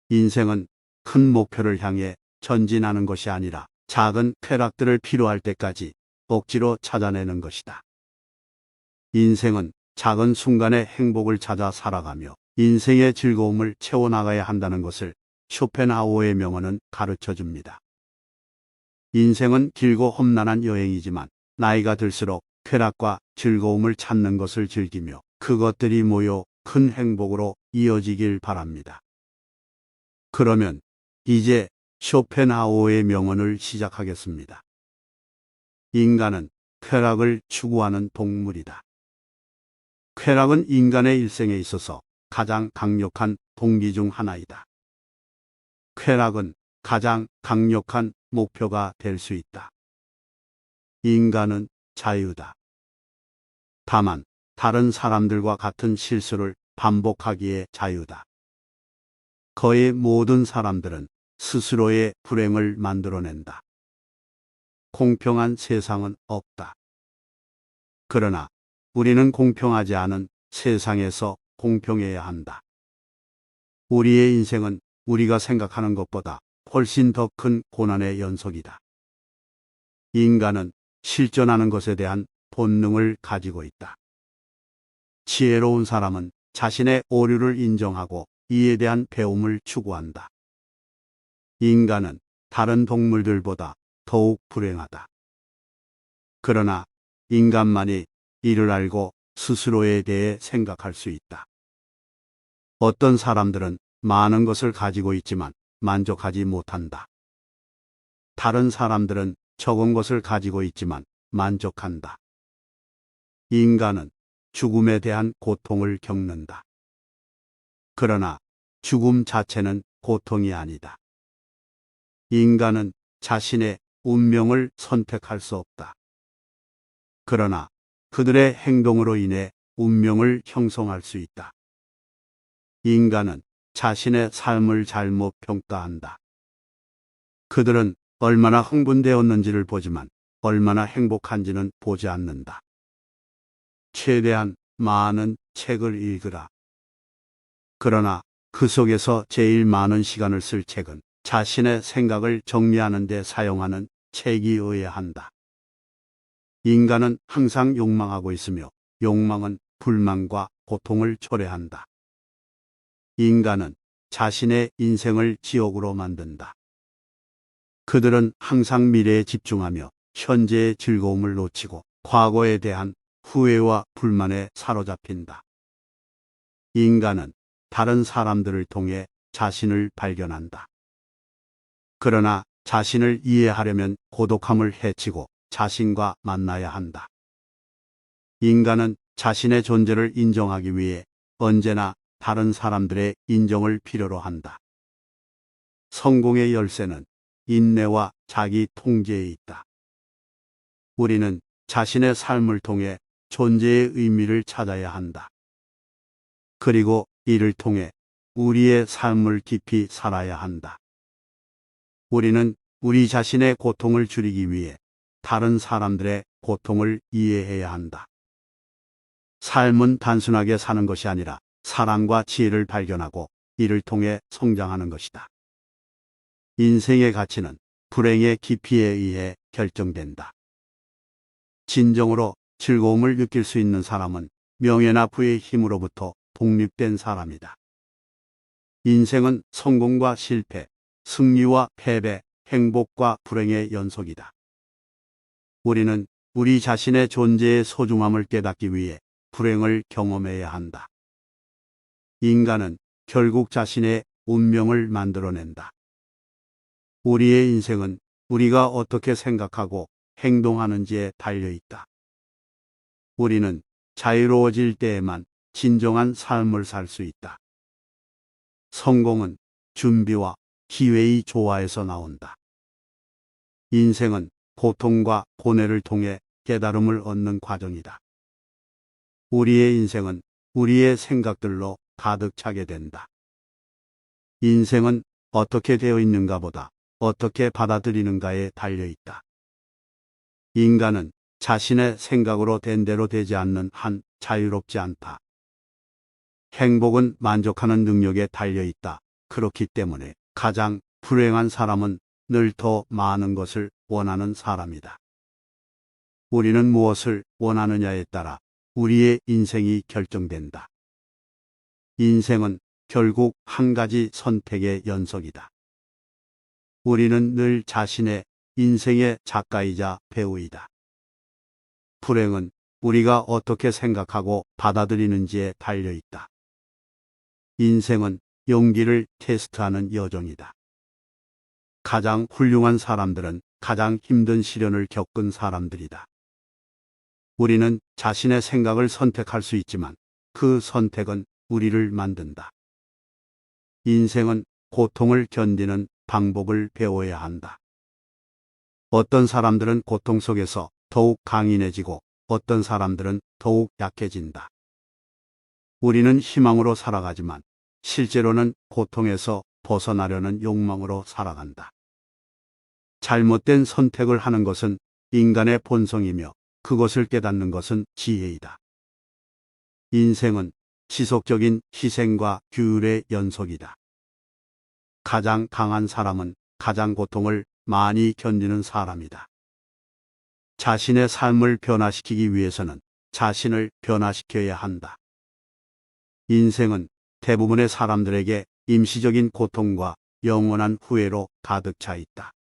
인생은 큰 목표를 향해 전진하는 것이 아니라 작은 쾌락들을 필요할 때까지 억지로 찾아내는 것이다. 인생은 작은 순간의 행복을 찾아 살아가며 인생의 즐거움을 채워나가야 한다는 것을 쇼펜하우어의 명언은 가르쳐 줍니다. 인생은 길고 험난한 여행이지만 나이가 들수록 쾌락과 즐거움을 찾는 것을 즐기며 그것들이 모여 큰 행복으로 이어지길 바랍니다. 그러면 이제 쇼펜하우어의 명언을 시작하겠습니다. 인간은 쾌락을 추구하는 동물이다. 쾌락은 인간의 일생에 있어서 가장 강력한 동기 중 하나이다. 쾌락은 가장 강력한 목표가 될 수 있다. 인간은 자유다. 다만 다른 사람들과 같은 실수를 반복하기에 자유다. 거의 모든 사람들은 스스로의 불행을 만들어낸다. 공평한 세상은 없다. 그러나 우리는 공평하지 않은 세상에서 공평해야 한다. 우리의 인생은 우리가 생각하는 것보다 훨씬 더 큰 고난의 연속이다. 인간은 실존하는 것에 대한 본능을 가지고 있다. 지혜로운 사람은 자신의 오류를 인정하고 이에 대한 배움을 추구한다. 인간은 다른 동물들보다 더욱 불행하다. 그러나 인간만이 이를 알고 스스로에 대해 생각할 수 있다. 어떤 사람들은 많은 것을 가지고 있지만 만족하지 못한다. 다른 사람들은 적은 것을 가지고 있지만 만족한다. 인간은 죽음에 대한 고통을 겪는다. 그러나 죽음 자체는 고통이 아니다. 인간은 자신의 운명을 선택할 수 없다. 그러나 그들의 행동으로 인해 운명을 형성할 수 있다. 인간은 자신의 삶을 잘못 평가한다. 그들은 얼마나 흥분되었는지를 보지만 얼마나 행복한지는 보지 않는다. 최대한 많은 책을 읽으라. 그러나 그 속에서 제일 많은 시간을 쓸 책은 자신의 생각을 정리하는 데 사용하는 책이어야 한다. 인간은 항상 욕망하고 있으며 욕망은 불만과 고통을 초래한다. 인간은 자신의 인생을 지옥으로 만든다. 그들은 항상 미래에 집중하며 현재의 즐거움을 놓치고 과거에 대한 후회와 불만에 사로잡힌다. 인간은 다른 사람들을 통해 자신을 발견한다. 그러나 자신을 이해하려면 고독함을 해치고 자신과 만나야 한다. 인간은 자신의 존재를 인정하기 위해 언제나 다른 사람들의 인정을 필요로 한다. 성공의 열쇠는 인내와 자기 통제에 있다. 우리는 자신의 삶을 통해 존재의 의미를 찾아야 한다. 그리고 이를 통해 우리의 삶을 깊이 살아야 한다. 우리는 우리 자신의 고통을 줄이기 위해 다른 사람들의 고통을 이해해야 한다. 삶은 단순하게 사는 것이 아니라 사랑과 지혜를 발견하고 이를 통해 성장하는 것이다. 인생의 가치는 불행의 깊이에 의해 결정된다. 진정으로 즐거움을 느낄 수 있는 사람은 명예나 부의 힘으로부터 독립된 사람이다. 인생은 성공과 실패, 승리와 패배, 행복과 불행의 연속이다. 우리는 우리 자신의 존재의 소중함을 깨닫기 위해 불행을 경험해야 한다. 인간은 결국 자신의 운명을 만들어낸다. 우리의 인생은 우리가 어떻게 생각하고 행동하는지에 달려있다. 우리는 자유로워질 때에만 진정한 삶을 살 수 있다. 성공은 준비와 기회의 조화에서 나온다. 인생은 고통과 고뇌를 통해 깨달음을 얻는 과정이다. 우리의 인생은 우리의 생각들로 가득 차게 된다. 인생은 어떻게 되어 있는가 보다 어떻게 받아들이는가에 달려있다. 인간은 자신의 생각으로 된 대로 되지 않는 한 자유롭지 않다. 행복은 만족하는 능력에 달려있다. 그렇기 때문에 가장 불행한 사람은 늘 더 많은 것을 원하는 사람이다. 우리는 무엇을 원하느냐에 따라 우리의 인생이 결정된다. 인생은 결국 한 가지 선택의 연속이다. 우리는 늘 자신의 인생의 작가이자 배우이다. 불행은 우리가 어떻게 생각하고 받아들이는지에 달려 있다. 인생은 용기를 테스트하는 여정이다. 가장 훌륭한 사람들은 가장 힘든 시련을 겪은 사람들이다. 우리는 자신의 생각을 선택할 수 있지만 그 선택은 우리를 만든다. 인생은 고통을 견디는 방법을 배워야 한다. 어떤 사람들은 고통 속에서 더욱 강인해지고 어떤 사람들은 더욱 약해진다. 우리는 희망으로 살아가지만 실제로는 고통에서 벗어나려는 욕망으로 살아간다. 잘못된 선택을 하는 것은 인간의 본성이며 그것을 깨닫는 것은 지혜이다. 인생은 지속적인 희생과 규율의 연속이다. 가장 강한 사람은 가장 고통을 많이 견디는 사람이다. 자신의 삶을 변화시키기 위해서는 자신을 변화시켜야 한다. 인생은 대부분의 사람들에게 임시적인 고통과 영원한 후회로 가득 차 있다.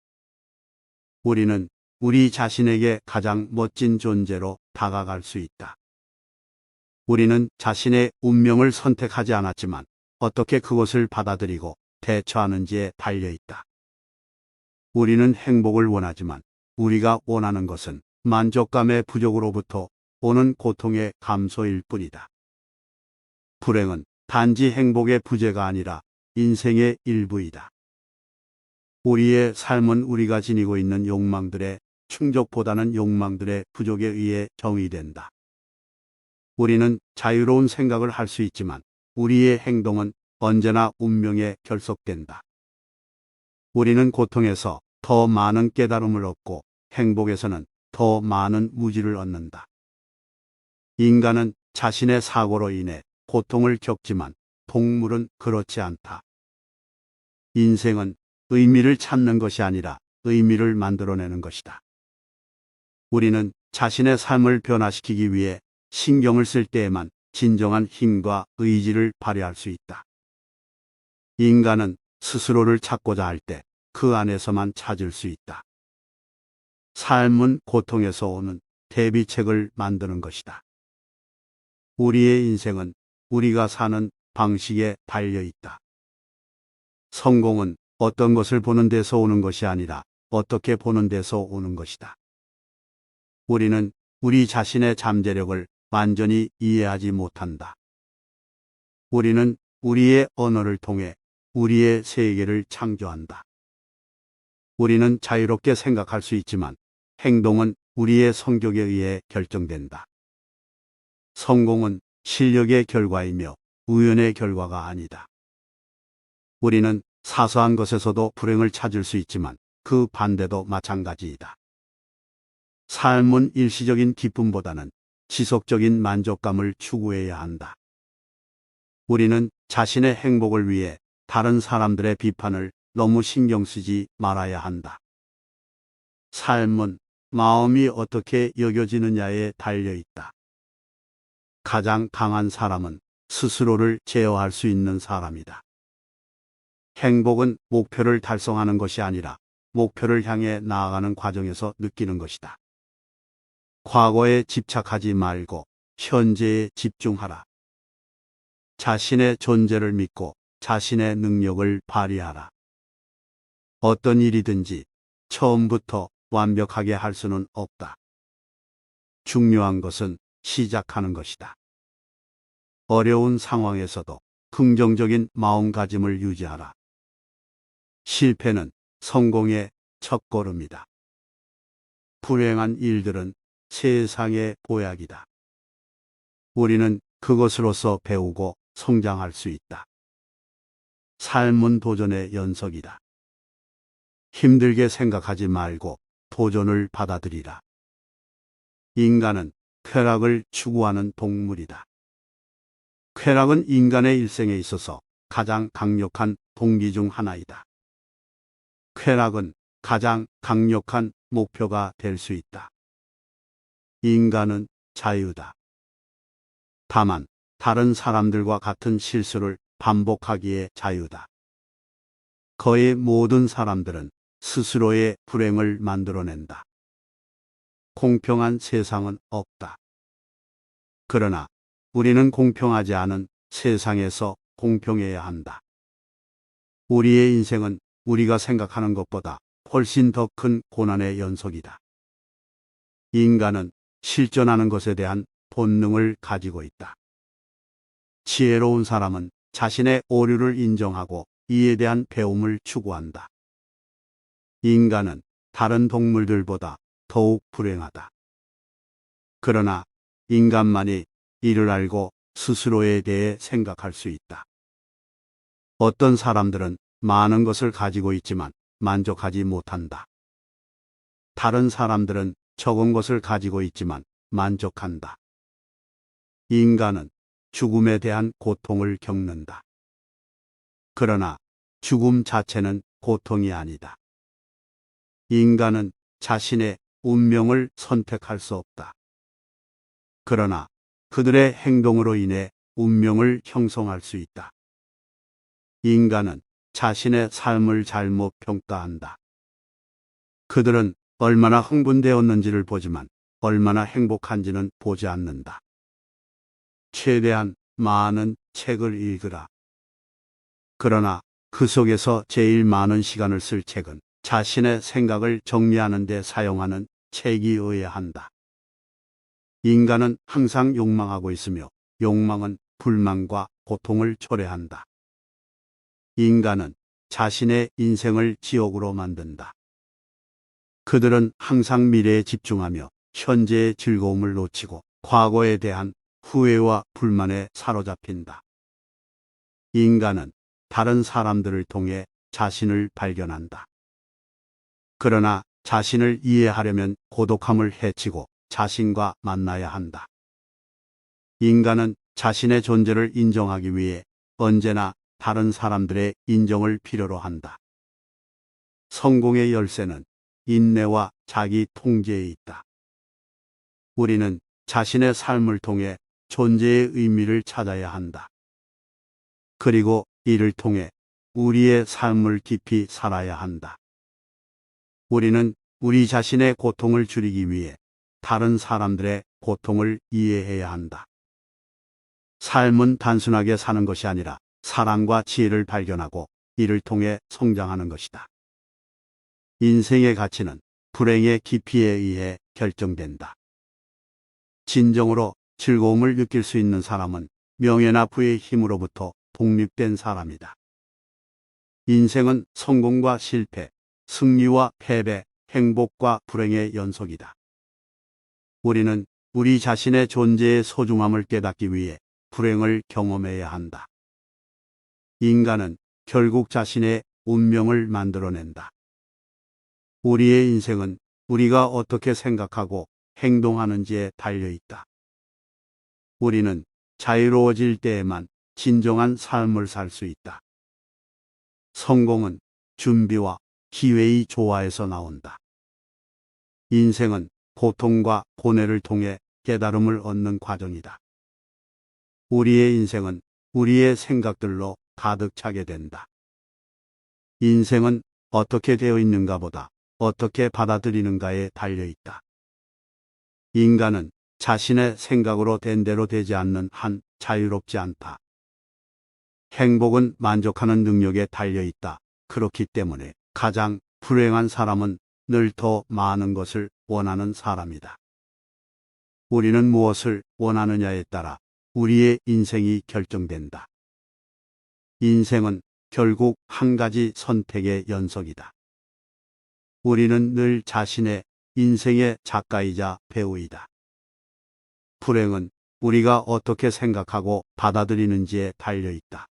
우리는 우리 자신에게 가장 멋진 존재로 다가갈 수 있다. 우리는 자신의 운명을 선택하지 않았지만 어떻게 그것을 받아들이고 대처하는지에 달려 있다. 우리는 행복을 원하지만 우리가 원하는 것은 만족감의 부족으로부터 오는 고통의 감소일 뿐이다. 불행은 단지 행복의 부재가 아니라 인생의 일부이다. 우리의 삶은 우리가 지니고 있는 욕망들의 충족보다는 욕망들의 부족에 의해 정의된다. 우리는 자유로운 생각을 할 수 있지만 우리의 행동은 언제나 운명에 결속된다. 우리는 고통에서 더 많은 깨달음을 얻고 행복에서는 더 많은 무지를 얻는다. 인간은 자신의 사고로 인해 고통을 겪지만 동물은 그렇지 않다. 인생은 의미를 찾는 것이 아니라 의미를 만들어내는 것이다. 우리는 자신의 삶을 변화시키기 위해 신경을 쓸 때에만 진정한 힘과 의지를 발휘할 수 있다. 인간은 스스로를 찾고자 할 때 그 안에서만 찾을 수 있다. 삶은 고통에서 오는 대비책을 만드는 것이다. 우리의 인생은 우리가 사는 방식에 달려 있다. 성공은 어떤 것을 보는 데서 오는 것이 아니라 어떻게 보는 데서 오는 것이다. 우리는 우리 자신의 잠재력을 완전히 이해하지 못한다. 우리는 우리의 언어를 통해 우리의 세계를 창조한다. 우리는 자유롭게 생각할 수 있지만 행동은 우리의 성격에 의해 결정된다. 성공은 실력의 결과이며 우연의 결과가 아니다. 우리는 사소한 것에서도 불행을 찾을 수 있지만 그 반대도 마찬가지이다. 삶은 일시적인 기쁨보다는 지속적인 만족감을 추구해야 한다. 우리는 자신의 행복을 위해 다른 사람들의 비판을 너무 신경 쓰지 말아야 한다. 삶은 마음이 어떻게 여겨지느냐에 달려 있다. 가장 강한 사람은 스스로를 제어할 수 있는 사람이다. 행복은 목표를 달성하는 것이 아니라 목표를 향해 나아가는 과정에서 느끼는 것이다. 과거에 집착하지 말고 현재에 집중하라. 자신의 존재를 믿고 자신의 능력을 발휘하라. 어떤 일이든지 처음부터 완벽하게 할 수는 없다. 중요한 것은 시작하는 것이다. 어려운 상황에서도 긍정적인 마음가짐을 유지하라. 실패는 성공의 첫걸음이다. 불행한 일들은 세상의 보약이다. 우리는 그것으로서 배우고 성장할 수 있다. 삶은 도전의 연속이다. 힘들게 생각하지 말고 도전을 받아들이라. 인간은 쾌락을 추구하는 동물이다. 쾌락은 인간의 일생에 있어서 가장 강력한 동기 중 하나이다. 쾌락은 가장 강력한 목표가 될 수 있다. 인간은 자유다. 다만 다른 사람들과 같은 실수를 반복하기에 자유다. 거의 모든 사람들은 스스로의 불행을 만들어낸다. 공평한 세상은 없다. 그러나 우리는 공평하지 않은 세상에서 공평해야 한다. 우리의 인생은 우리가 생각하는 것보다 훨씬 더 큰 고난의 연속이다. 인간은 실존하는 것에 대한 본능을 가지고 있다. 지혜로운 사람은 자신의 오류를 인정하고 이에 대한 배움을 추구한다. 인간은 다른 동물들보다 더욱 불행하다. 그러나 인간만이 이를 알고 스스로에 대해 생각할 수 있다. 어떤 사람들은 많은 것을 가지고 있지만 만족하지 못한다. 다른 사람들은 적은 것을 가지고 있지만 만족한다. 인간은 죽음에 대한 고통을 겪는다. 그러나 죽음 자체는 고통이 아니다. 인간은 자신의 운명을 선택할 수 없다. 그러나 그들의 행동으로 인해 운명을 형성할 수 있다. 인간은 자신의 삶을 잘못 평가한다. 그들은 얼마나 흥분되었는지를 보지만 얼마나 행복한지는 보지 않는다. 최대한 많은 책을 읽으라. 그러나 그 속에서 제일 많은 시간을 쓸 책은 자신의 생각을 정리하는 데 사용하는 책이어야 한다. 인간은 항상 욕망하고 있으며 욕망은 불만과 고통을 초래한다. 인간은 자신의 인생을 지옥으로 만든다. 그들은 항상 미래에 집중하며 현재의 즐거움을 놓치고 과거에 대한 후회와 불만에 사로잡힌다. 인간은 다른 사람들을 통해 자신을 발견한다. 그러나 자신을 이해하려면 고독함을 해치고 자신과 만나야 한다. 인간은 자신의 존재를 인정하기 위해 언제나 다른 사람들의 인정을 필요로 한다. 성공의 열쇠는 인내와 자기 통제에 있다. 우리는 자신의 삶을 통해 존재의 의미를 찾아야 한다. 그리고 이를 통해 우리의 삶을 깊이 살아야 한다. 우리는 우리 자신의 고통을 줄이기 위해 다른 사람들의 고통을 이해해야 한다. 삶은 단순하게 사는 것이 아니라 사랑과 지혜를 발견하고 이를 통해 성장하는 것이다. 인생의 가치는 불행의 깊이에 의해 결정된다. 진정으로 즐거움을 느낄 수 있는 사람은 명예나 부의 힘으로부터 독립된 사람이다. 인생은 성공과 실패, 승리와 패배, 행복과 불행의 연속이다. 우리는 우리 자신의 존재의 소중함을 깨닫기 위해 불행을 경험해야 한다. 인간은 결국 자신의 운명을 만들어낸다. 우리의 인생은 우리가 어떻게 생각하고 행동하는지에 달려 있다. 우리는 자유로워질 때에만 진정한 삶을 살 수 있다. 성공은 준비와 기회의 조화에서 나온다. 인생은 고통과 고뇌를 통해 깨달음을 얻는 과정이다. 우리의 인생은 우리의 생각들로 가득 차게 된다. 인생은 어떻게 되어 있는가 보다 어떻게 받아들이는가에 달려 있다. 인간은 자신의 생각으로 된 대로 되지 않는 한 자유롭지 않다. 행복은 만족하는 능력에 달려 있다. 그렇기 때문에 가장 불행한 사람은 늘 더 많은 것을 원하는 사람이다. 우리는 무엇을 원하느냐에 따라 우리의 인생이 결정된다. 인생은 결국 한 가지 선택의 연속이다. 우리는 늘 자신의 인생의 작가이자 배우이다. 불행은 우리가 어떻게 생각하고 받아들이는지에 달려 있다.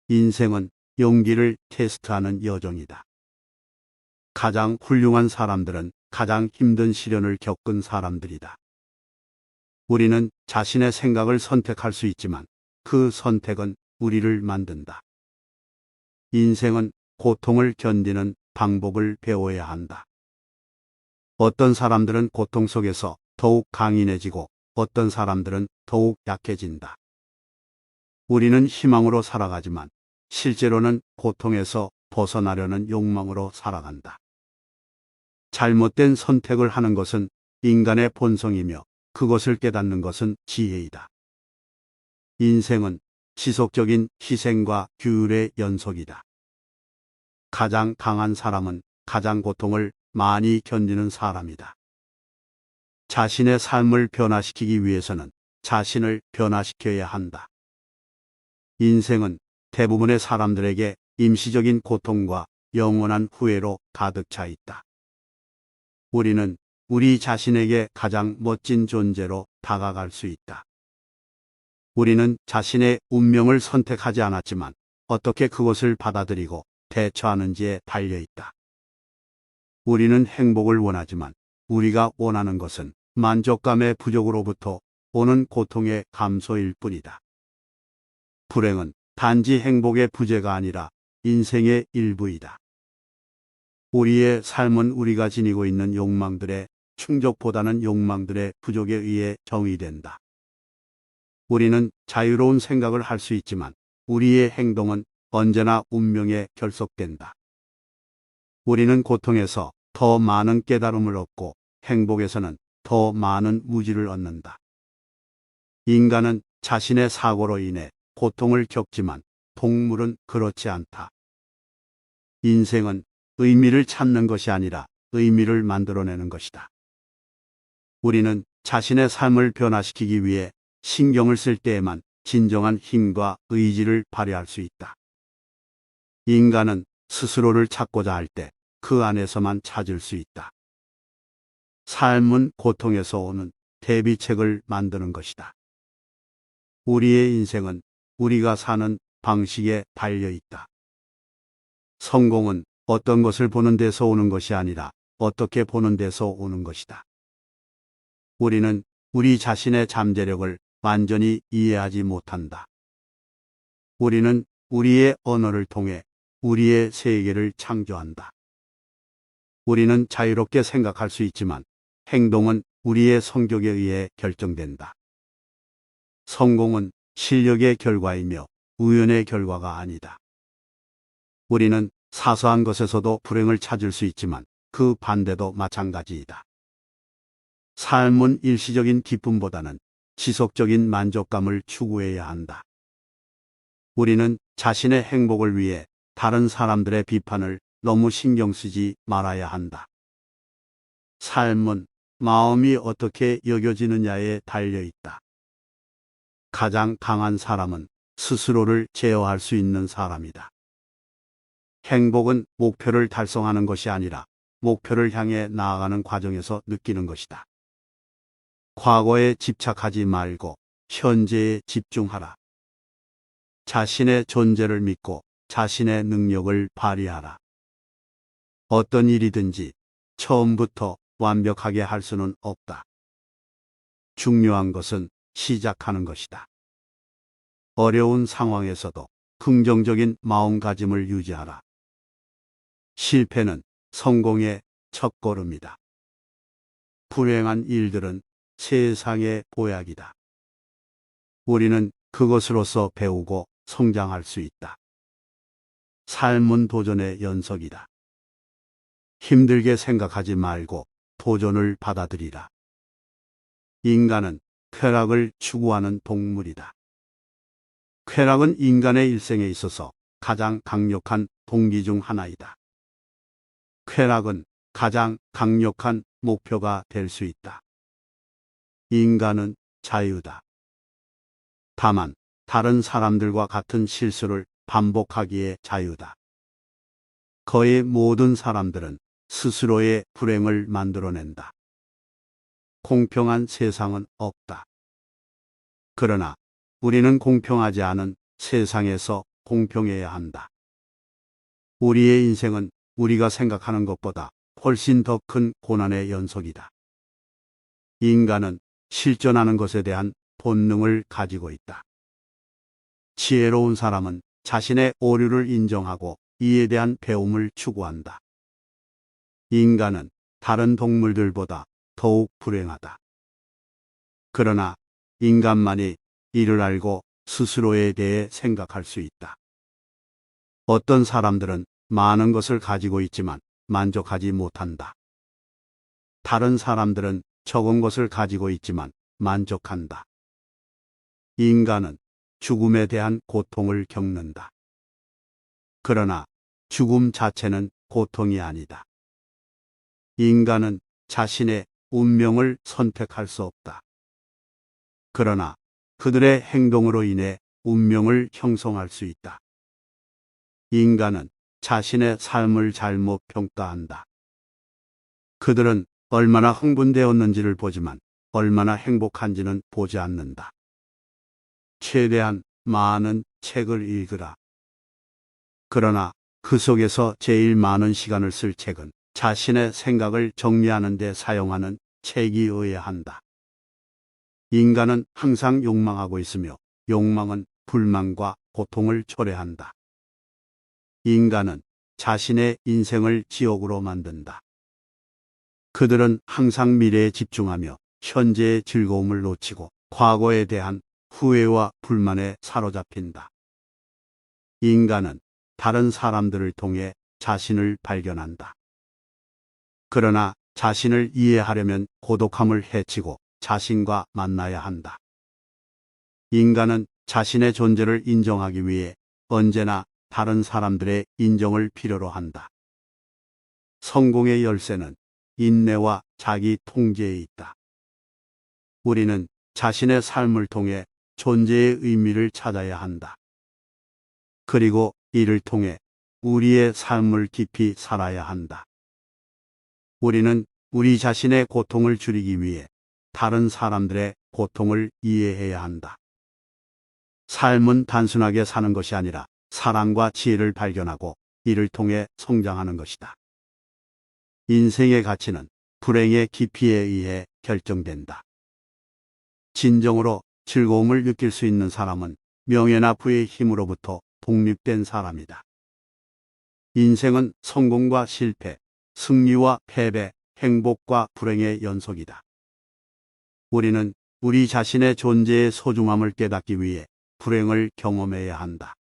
인생은 용기를 테스트하는 여정이다. 가장 훌륭한 사람들은 가장 힘든 시련을 겪은 사람들이다. 우리는 자신의 생각을 선택할 수 있지만 그 선택은 우리를 만든다. 인생은 고통을 견디는 방법을 배워야 한다. 어떤 사람들은 고통 속에서 더욱 강인해지고 어떤 사람들은 더욱 약해진다. 우리는 희망으로 살아가지만 실제로는 고통에서 벗어나려는 욕망으로 살아간다. 잘못된 선택을 하는 것은 인간의 본성이며 그것을 깨닫는 것은 지혜이다. 인생은 지속적인 희생과 규율의 연속이다. 가장 강한 사람은 가장 고통을 많이 견디는 사람이다. 자신의 삶을 변화시키기 위해서는 자신을 변화시켜야 한다. 인생은 대부분의 사람들에게 임시적인 고통과 영원한 후회로 가득 차 있다. 우리는 우리 자신에게 가장 멋진 존재로 다가갈 수 있다. 우리는 자신의 운명을 선택하지 않았지만 어떻게 그것을 받아들이고 대처하는지에 달려 있다. 우리는 행복을 원하지만 우리가 원하는 것은 만족감의 부족으로부터 오는 고통의 감소일 뿐이다. 불행은 단지 행복의 부재가 아니라 인생의 일부이다. 우리의 삶은 우리가 지니고 있는 욕망들의 충족보다는 욕망들의 부족에 의해 정의된다. 우리는 자유로운 생각을 할 수 있지만 우리의 행동은 언제나 운명에 결속된다. 우리는 고통에서 더 많은 깨달음을 얻고 행복에서는 더 많은 무지를 얻는다. 인간은 자신의 사고로 인해 고통을 겪지만 동물은 그렇지 않다. 인생은 의미를 찾는 것이 아니라 의미를 만들어내는 것이다. 우리는 자신의 삶을 변화시키기 위해 신경을 쓸 때에만 진정한 힘과 의지를 발휘할 수 있다. 인간은 스스로를 찾고자 할 때 그 안에서만 찾을 수 있다. 삶은 고통에서 오는 대비책을 만드는 것이다. 우리의 인생은 우리가 사는 방식에 달려 있다. 성공은 어떤 것을 보는 데서 오는 것이 아니라 어떻게 보는 데서 오는 것이다. 우리는 우리 자신의 잠재력을 완전히 이해하지 못한다. 우리는 우리의 언어를 통해 우리의 세계를 창조한다. 우리는 자유롭게 생각할 수 있지만 행동은 우리의 성격에 의해 결정된다. 성공은 실력의 결과이며 우연의 결과가 아니다. 우리는 사소한 것에서도 불행을 찾을 수 있지만 그 반대도 마찬가지이다. 삶은 일시적인 기쁨보다는 지속적인 만족감을 추구해야 한다. 우리는 자신의 행복을 위해 다른 사람들의 비판을 너무 신경 쓰지 말아야 한다. 삶은 마음이 어떻게 여겨지느냐에 달려 있다. 가장 강한 사람은 스스로를 제어할 수 있는 사람이다. 행복은 목표를 달성하는 것이 아니라 목표를 향해 나아가는 과정에서 느끼는 것이다. 과거에 집착하지 말고 현재에 집중하라. 자신의 존재를 믿고 자신의 능력을 발휘하라. 어떤 일이든지 처음부터 완벽하게 할 수는 없다. 중요한 것은 시작하는 것이다. 어려운 상황에서도 긍정적인 마음가짐을 유지하라. 실패는 성공의 첫걸음이다. 불행한 일들은 세상의 보약이다. 우리는 그것으로서 배우고 성장할 수 있다. 삶은 도전의 연속이다. 힘들게 생각하지 말고 도전을 받아들이라. 인간은 쾌락을 추구하는 동물이다. 쾌락은 인간의 일생에 있어서 가장 강력한 동기 중 하나이다. 쾌락은 가장 강력한 목표가 될 수 있다. 인간은 자유다. 다만 다른 사람들과 같은 실수를 반복하기에 자유다. 거의 모든 사람들은 스스로의 불행을 만들어낸다. 공평한 세상은 없다. 그러나 우리는 공평하지 않은 세상에서 공평해야 한다. 우리의 인생은 우리가 생각하는 것보다 훨씬 더 큰 고난의 연속이다. 인간은 실존하는 것에 대한 본능을 가지고 있다. 지혜로운 사람은 자신의 오류를 인정하고 이에 대한 배움을 추구한다. 인간은 다른 동물들보다 더욱 불행하다. 그러나 인간만이 이를 알고 스스로에 대해 생각할 수 있다. 어떤 사람들은 많은 것을 가지고 있지만 만족하지 못한다. 다른 사람들은 적은 것을 가지고 있지만 만족한다. 인간은 죽음에 대한 고통을 겪는다. 그러나 죽음 자체는 고통이 아니다. 인간은 자신의 운명을 선택할 수 없다. 그러나 그들의 행동으로 인해 운명을 형성할 수 있다. 인간은 자신의 삶을 잘못 평가한다. 그들은 얼마나 흥분되었는지를 보지만 얼마나 행복한지는 보지 않는다. 최대한 많은 책을 읽으라. 그러나 그 속에서 제일 많은 시간을 쓸 책은 자신의 생각을 정리하는 데 사용하는 책이어야 한다. 인간은 항상 욕망하고 있으며 욕망은 불만과 고통을 초래한다. 인간은 자신의 인생을 지옥으로 만든다. 그들은 항상 미래에 집중하며 현재의 즐거움을 놓치고 과거에 대한 후회와 불만에 사로잡힌다. 인간은 다른 사람들을 통해 자신을 발견한다. 그러나 자신을 이해하려면 고독함을 해치고 자신과 만나야 한다. 인간은 자신의 존재를 인정하기 위해 언제나 다른 사람들의 인정을 필요로 한다. 성공의 열쇠는 인내와 자기 통제에 있다. 우리는 자신의 삶을 통해 존재의 의미를 찾아야 한다. 그리고 이를 통해 우리의 삶을 깊이 살아야 한다. 우리는 우리 자신의 고통을 줄이기 위해 다른 사람들의 고통을 이해해야 한다. 삶은 단순하게 사는 것이 아니라 사랑과 지혜를 발견하고 이를 통해 성장하는 것이다. 인생의 가치는 불행의 깊이에 의해 결정된다. 진정으로 즐거움을 느낄 수 있는 사람은 명예나 부의 힘으로부터 독립된 사람이다. 인생은 성공과 실패, 승리와 패배, 행복과 불행의 연속이다. 우리는 우리 자신의 존재의 소중함을 깨닫기 위해 불행을 경험해야 한다.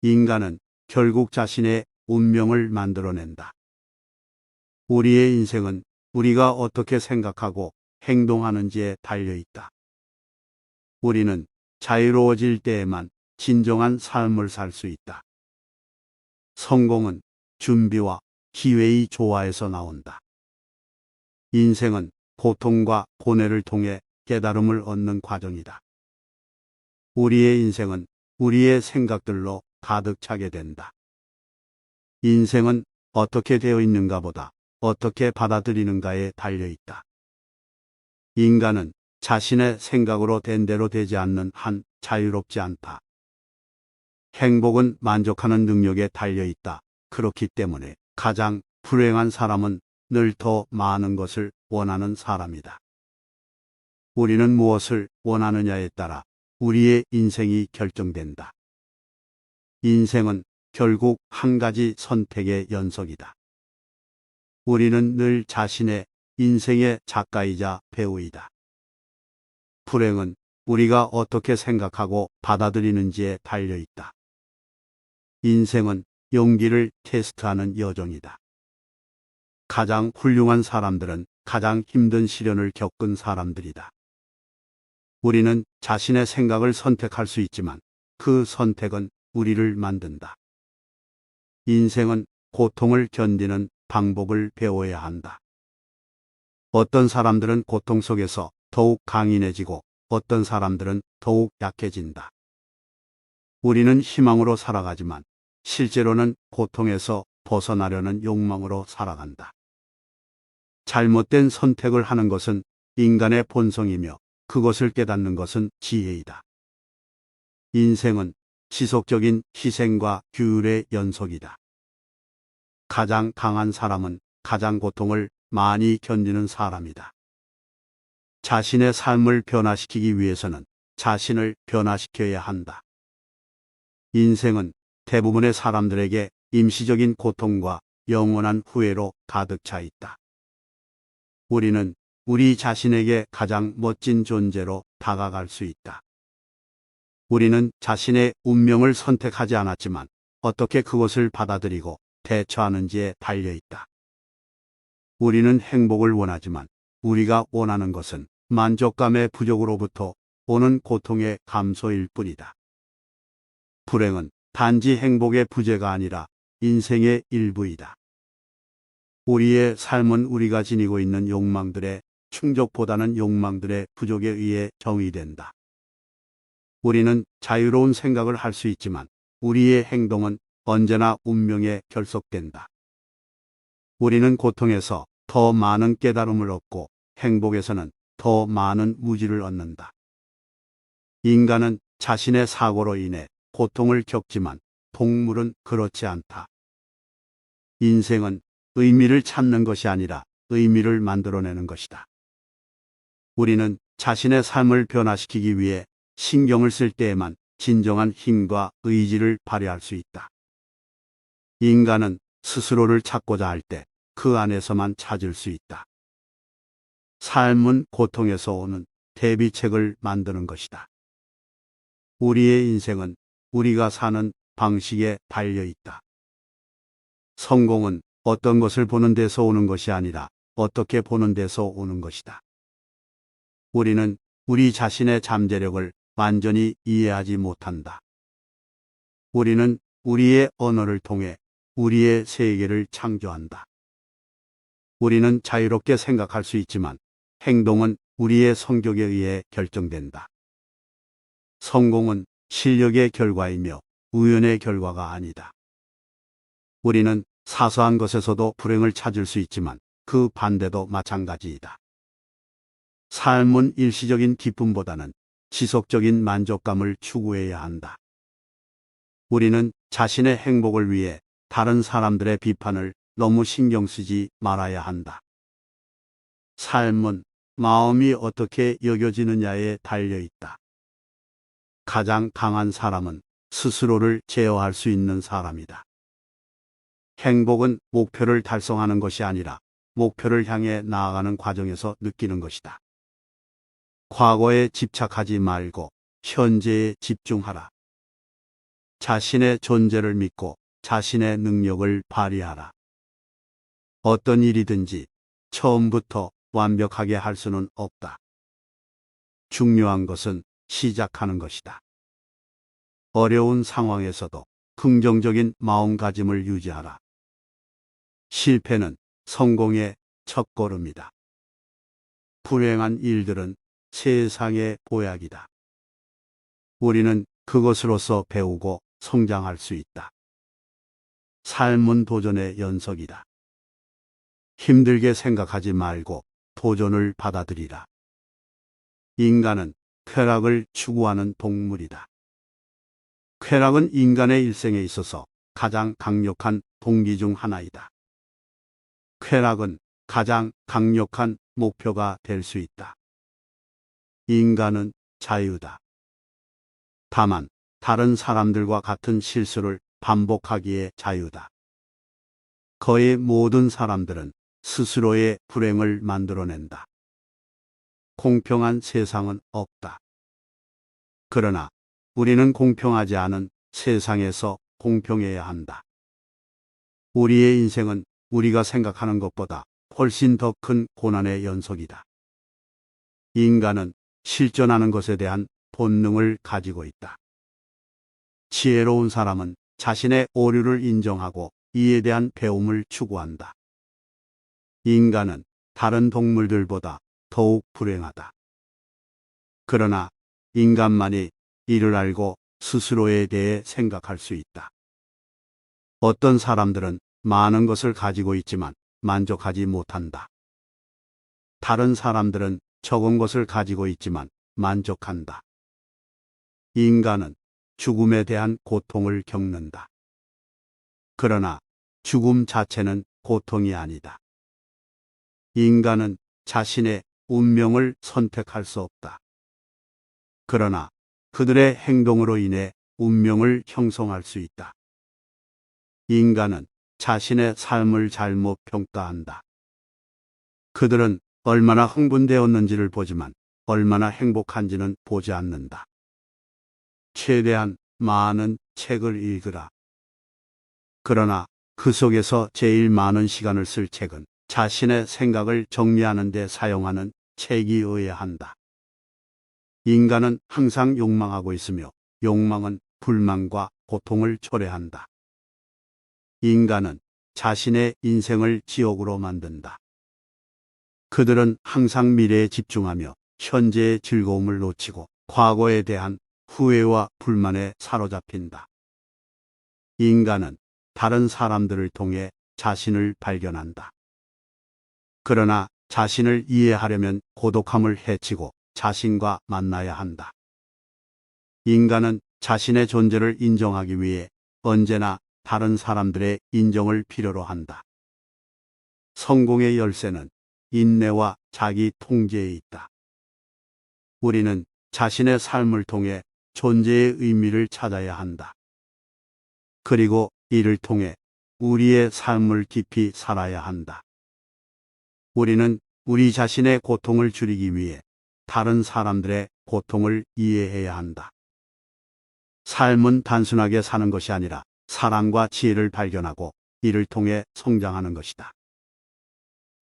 인간은 결국 자신의 운명을 만들어낸다. 우리의 인생은 우리가 어떻게 생각하고 행동하는지에 달려 있다. 우리는 자유로워질 때에만 진정한 삶을 살 수 있다. 성공은 준비와 기회의 조화에서 나온다. 인생은 고통과 고뇌를 통해 깨달음을 얻는 과정이다. 우리의 인생은 우리의 생각들로 가득 차게 된다. 인생은 어떻게 되어 있는가 보다 어떻게 받아들이는가에 달려 있다. 인간은 자신의 생각으로 된 대로 되지 않는 한 자유롭지 않다. 행복은 만족하는 능력에 달려 있다. 그렇기 때문에 가장 불행한 사람은 늘 더 많은 것을 원하는 사람이다. 우리는 무엇을 원하느냐에 따라 우리의 인생이 결정된다. 인생은 결국 한 가지 선택의 연속이다. 우리는 늘 자신의 인생의 작가이자 배우이다. 불행은 우리가 어떻게 생각하고 받아들이는지에 달려 있다. 인생은 용기를 테스트하는 여정이다. 가장 훌륭한 사람들은 가장 힘든 시련을 겪은 사람들이다. 우리는 자신의 생각을 선택할 수 있지만 그 선택은 우리를 만든다. 인생은 고통을 견디는 방법을 배워야 한다. 어떤 사람들은 고통 속에서 더욱 강인해지고 어떤 사람들은 더욱 약해진다. 우리는 희망으로 살아가지만 실제로는 고통에서 벗어나려는 욕망으로 살아간다. 잘못된 선택을 하는 것은 인간의 본성이며 그것을 깨닫는 것은 지혜이다. 인생은 지속적인 희생과 규율의 연속이다. 가장 강한 사람은 가장 고통을 많이 견디는 사람이다. 자신의 삶을 변화시키기 위해서는 자신을 변화시켜야 한다. 인생은 대부분의 사람들에게 임시적인 고통과 영원한 후회로 가득 차 있다. 우리는 우리 자신에게 가장 멋진 존재로 다가갈 수 있다. 우리는 자신의 운명을 선택하지 않았지만 어떻게 그것을 받아들이고 대처하는지에 달려 있다. 우리는 행복을 원하지만 우리가 원하는 것은 만족감의 부족으로부터 오는 고통의 감소일 뿐이다. 불행은 단지 행복의 부재가 아니라 인생의 일부이다. 우리의 삶은 우리가 지니고 있는 욕망들의 충족보다는 욕망들의 부족에 의해 정의된다. 우리는 자유로운 생각을 할 수 있지만 우리의 행동은 언제나 운명에 결속된다. 우리는 고통에서 더 많은 깨달음을 얻고 행복에서는 더 많은 무지를 얻는다. 인간은 자신의 사고로 인해 고통을 겪지만 동물은 그렇지 않다. 인생은 의미를 찾는 것이 아니라 의미를 만들어내는 것이다. 우리는 자신의 삶을 변화시키기 위해 신경을 쓸 때에만 진정한 힘과 의지를 발휘할 수 있다. 인간은 스스로를 찾고자 할 때 그 안에서만 찾을 수 있다. 삶은 고통에서 오는 대비책을 만드는 것이다. 우리의 인생은 우리가 사는 방식에 달려 있다. 성공은 어떤 것을 보는 데서 오는 것이 아니라 어떻게 보는 데서 오는 것이다. 우리는 우리 자신의 잠재력을 완전히 이해하지 못한다. 우리는 우리의 언어를 통해 우리의 세계를 창조한다. 우리는 자유롭게 생각할 수 있지만 행동은 우리의 성격에 의해 결정된다. 성공은 실력의 결과이며 우연의 결과가 아니다. 우리는 사소한 것에서도 불행을 찾을 수 있지만 그 반대도 마찬가지이다. 삶은 일시적인 기쁨보다는 지속적인 만족감을 추구해야 한다. 우리는 자신의 행복을 위해 다른 사람들의 비판을 너무 신경 쓰지 말아야 한다. 삶은 마음이 어떻게 여겨지느냐에 달려 있다. 가장 강한 사람은 스스로를 제어할 수 있는 사람이다. 행복은 목표를 달성하는 것이 아니라 목표를 향해 나아가는 과정에서 느끼는 것이다. 과거에 집착하지 말고 현재에 집중하라. 자신의 존재를 믿고 자신의 능력을 발휘하라. 어떤 일이든지 처음부터 완벽하게 할 수는 없다. 중요한 것은 시작하는 것이다. 어려운 상황에서도 긍정적인 마음가짐을 유지하라. 실패는 성공의 첫걸음이다. 불행한 일들은 세상의 보약이다. 우리는 그것으로서 배우고 성장할 수 있다. 삶은 도전의 연속이다. 힘들게 생각하지 말고 도전을 받아들이라. 인간은 쾌락을 추구하는 동물이다. 쾌락은 인간의 일생에 있어서 가장 강력한 동기 중 하나이다. 쾌락은 가장 강력한 목표가 될 수 있다. 인간은 자유다. 다만 다른 사람들과 같은 실수를 반복하기에 자유다. 거의 모든 사람들은 스스로의 불행을 만들어낸다. 공평한 세상은 없다. 그러나 우리는 공평하지 않은 세상에서 공평해야 한다. 우리의 인생은 우리가 생각하는 것보다 훨씬 더 큰 고난의 연속이다. 인간은 실존하는 것에 대한 본능을 가지고 있다. 지혜로운 사람은 자신의 오류를 인정하고 이에 대한 배움을 추구한다. 인간은 다른 동물들보다 더욱 불행하다. 그러나 인간만이 이를 알고 스스로에 대해 생각할 수 있다. 어떤 사람들은 많은 것을 가지고 있지만 만족하지 못한다. 다른 사람들은 적은 것을 가지고 있지만 만족한다. 인간은 죽음에 대한 고통을 겪는다. 그러나 죽음 자체는 고통이 아니다. 인간은 자신의 운명을 선택할 수 없다. 그러나 그들의 행동으로 인해 운명을 형성할 수 있다. 인간은 자신의 삶을 잘못 평가한다. 그들은 얼마나 흥분되었는지를 보지만 얼마나 행복한지는 보지 않는다. 최대한 많은 책을 읽으라. 그러나 그 속에서 제일 많은 시간을 쓸 책은 자신의 생각을 정리하는 데 사용하는 책이어야 한다. 인간은 항상 욕망하고 있으며 욕망은 불만과 고통을 초래한다. 인간은 자신의 인생을 지옥으로 만든다. 그들은 항상 미래에 집중하며 현재의 즐거움을 놓치고 과거에 대한 후회와 불만에 사로잡힌다. 인간은 다른 사람들을 통해 자신을 발견한다. 그러나 자신을 이해하려면 고독함을 해치고 자신과 만나야 한다. 인간은 자신의 존재를 인정하기 위해 언제나 다른 사람들의 인정을 필요로 한다. 성공의 열쇠는 인내와 자기 통제에 있다. 우리는 자신의 삶을 통해 존재의 의미를 찾아야 한다. 그리고 이를 통해 우리의 삶을 깊이 살아야 한다. 우리는 우리 자신의 고통을 줄이기 위해 다른 사람들의 고통을 이해해야 한다. 삶은 단순하게 사는 것이 아니라 사랑과 지혜를 발견하고 이를 통해 성장하는 것이다.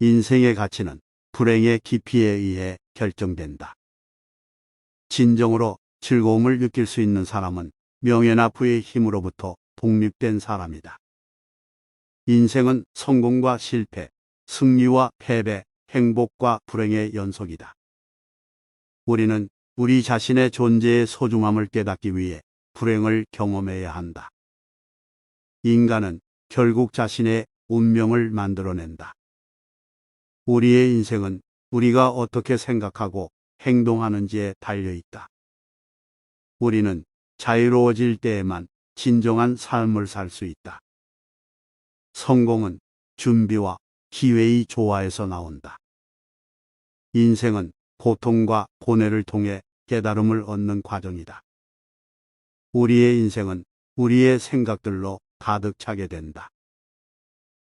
인생의 가치는 불행의 깊이에 의해 결정된다. 진정으로 즐거움을 느낄 수 있는 사람은 명예나 부의 힘으로부터 독립된 사람이다. 인생은 성공과 실패, 승리와 패배, 행복과 불행의 연속이다. 우리는 우리 자신의 존재의 소중함을 깨닫기 위해 불행을 경험해야 한다. 인간은 결국 자신의 운명을 만들어낸다. 우리의 인생은 우리가 어떻게 생각하고 행동하는지에 달려 있다. 우리는 자유로워질 때에만 진정한 삶을 살 수 있다. 성공은 준비와 기회의 조화에서 나온다. 인생은 고통과 고뇌를 통해 깨달음을 얻는 과정이다. 우리의 인생은 우리의 생각들로 가득 차게 된다.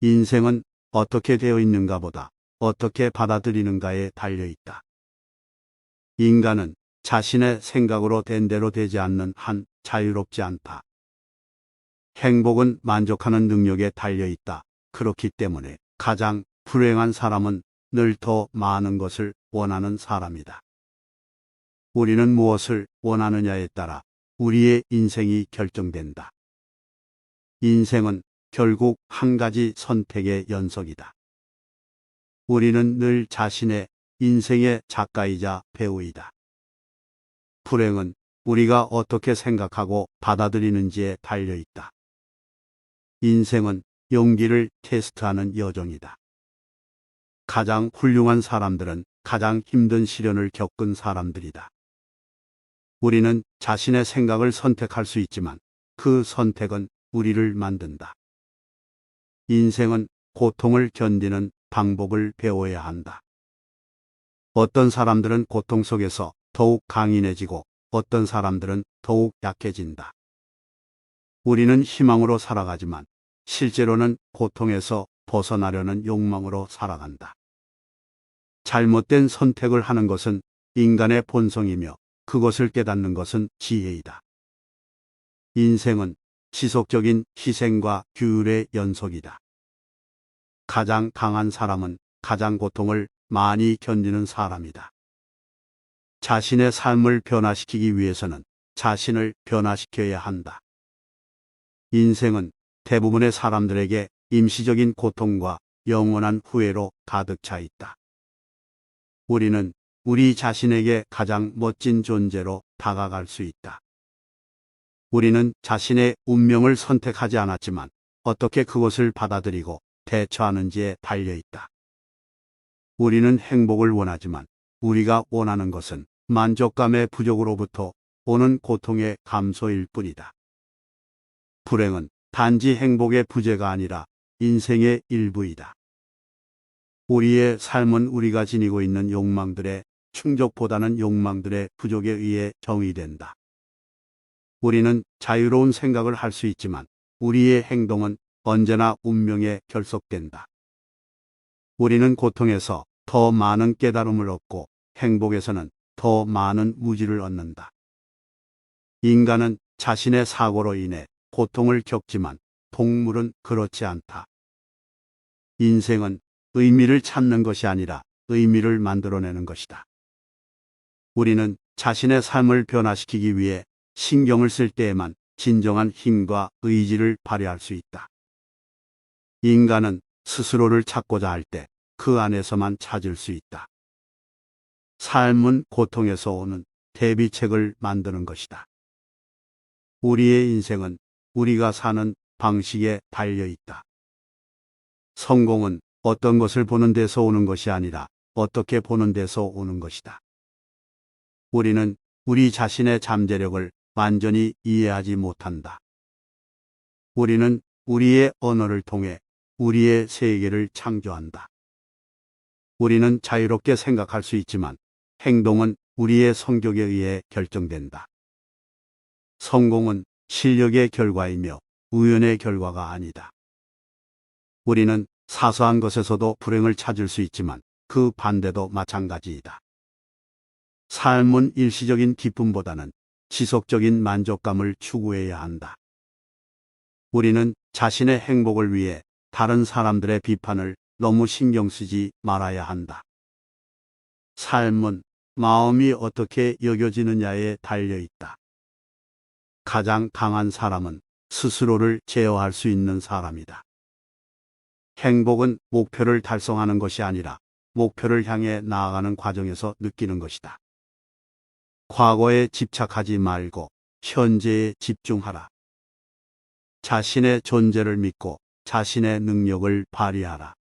인생은 어떻게 되어 있는가 보다 어떻게 받아들이는가에 달려 있다. 인간은 자신의 생각으로 된 대로 되지 않는 한 자유롭지 않다. 행복은 만족하는 능력에 달려 있다. 그렇기 때문에 가장 불행한 사람은 늘 더 많은 것을 원하는 사람이다. 우리는 무엇을 원하느냐에 따라 우리의 인생이 결정된다. 인생은 결국 한 가지 선택의 연속이다. 우리는 늘 자신의 인생의 작가이자 배우이다. 불행은 우리가 어떻게 생각하고 받아들이는지에 달려 있다. 인생은 용기를 테스트하는 여정이다. 가장 훌륭한 사람들은 가장 힘든 시련을 겪은 사람들이다. 우리는 자신의 생각을 선택할 수 있지만 그 선택은 우리를 만든다. 인생은 고통을 견디는 방법을 배워야 한다. 어떤 사람들은 고통 속에서 더욱 강인해지고 어떤 사람들은 더욱 약해진다. 우리는 희망으로 살아가지만 실제로는 고통에서 벗어나려는 욕망으로 살아간다. 잘못된 선택을 하는 것은 인간의 본성이며 그것을 깨닫는 것은 지혜이다. 인생은 지속적인 희생과 규율의 연속이다. 가장 강한 사람은 가장 고통을 많이 견디는 사람이다. 자신의 삶을 변화시키기 위해서는 자신을 변화시켜야 한다. 인생은 대부분의 사람들에게 임시적인 고통과 영원한 후회로 가득 차 있다. 우리는 우리 자신에게 가장 멋진 존재로 다가갈 수 있다. 우리는 자신의 운명을 선택하지 않았지만 어떻게 그것을 받아들이고 대처하는지에 달려 있다. 우리는 행복을 원하지만 우리가 원하는 것은 만족감의 부족으로부터 오는 고통의 감소일 뿐이다. 불행은 단지 행복의 부재가 아니라 인생의 일부이다. 우리의 삶은 우리가 지니고 있는 욕망들의 충족보다는 욕망들의 부족에 의해 정의된다. 우리는 자유로운 생각을 할 수 있지만 우리의 행동은 언제나 운명에 결속된다. 우리는 고통에서 더 많은 깨달음을 얻고 행복에서는 더 많은 무지를 얻는다. 인간은 자신의 사고로 인해 고통을 겪지만 동물은 그렇지 않다. 인생은 의미를 찾는 것이 아니라 의미를 만들어내는 것이다. 우리는 자신의 삶을 변화시키기 위해 신경을 쓸 때에만 진정한 힘과 의지를 발휘할 수 있다. 인간은 스스로를 찾고자 할 때 그 안에서만 찾을 수 있다. 삶은 고통에서 오는 대비책을 만드는 것이다. 우리의 인생은 우리가 사는 방식에 달려 있다. 성공은 어떤 것을 보는 데서 오는 것이 아니라 어떻게 보는 데서 오는 것이다. 우리는 우리 자신의 잠재력을 완전히 이해하지 못한다. 우리는 우리의 언어를 통해 우리의 세계를 창조한다. 우리는 자유롭게 생각할 수 있지만 행동은 우리의 성격에 의해 결정된다. 성공은 실력의 결과이며 우연의 결과가 아니다. 우리는 사소한 것에서도 불행을 찾을 수 있지만 그 반대도 마찬가지이다. 삶은 일시적인 기쁨보다는 지속적인 만족감을 추구해야 한다. 우리는 자신의 행복을 위해 다른 사람들의 비판을 너무 신경 쓰지 말아야 한다. 삶은 마음이 어떻게 여겨지느냐에 달려 있다. 가장 강한 사람은 스스로를 제어할 수 있는 사람이다. 행복은 목표를 달성하는 것이 아니라 목표를 향해 나아가는 과정에서 느끼는 것이다. 과거에 집착하지 말고 현재에 집중하라. 자신의 존재를 믿고 자신의 능력을 발휘하라.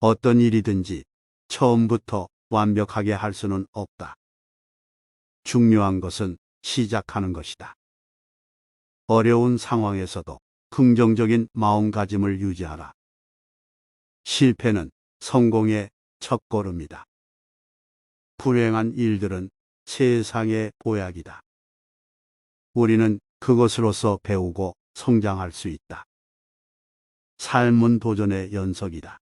어떤 일이든지 처음부터 완벽하게 할 수는 없다. 중요한 것은 시작하는 것이다. 어려운 상황에서도 긍정적인 마음가짐을 유지하라. 실패는 성공의 첫걸음이다. 불행한 일들은 세상의 보약이다. 우리는 그것으로서 배우고 성장할 수 있다. 삶은 도전의 연속이다.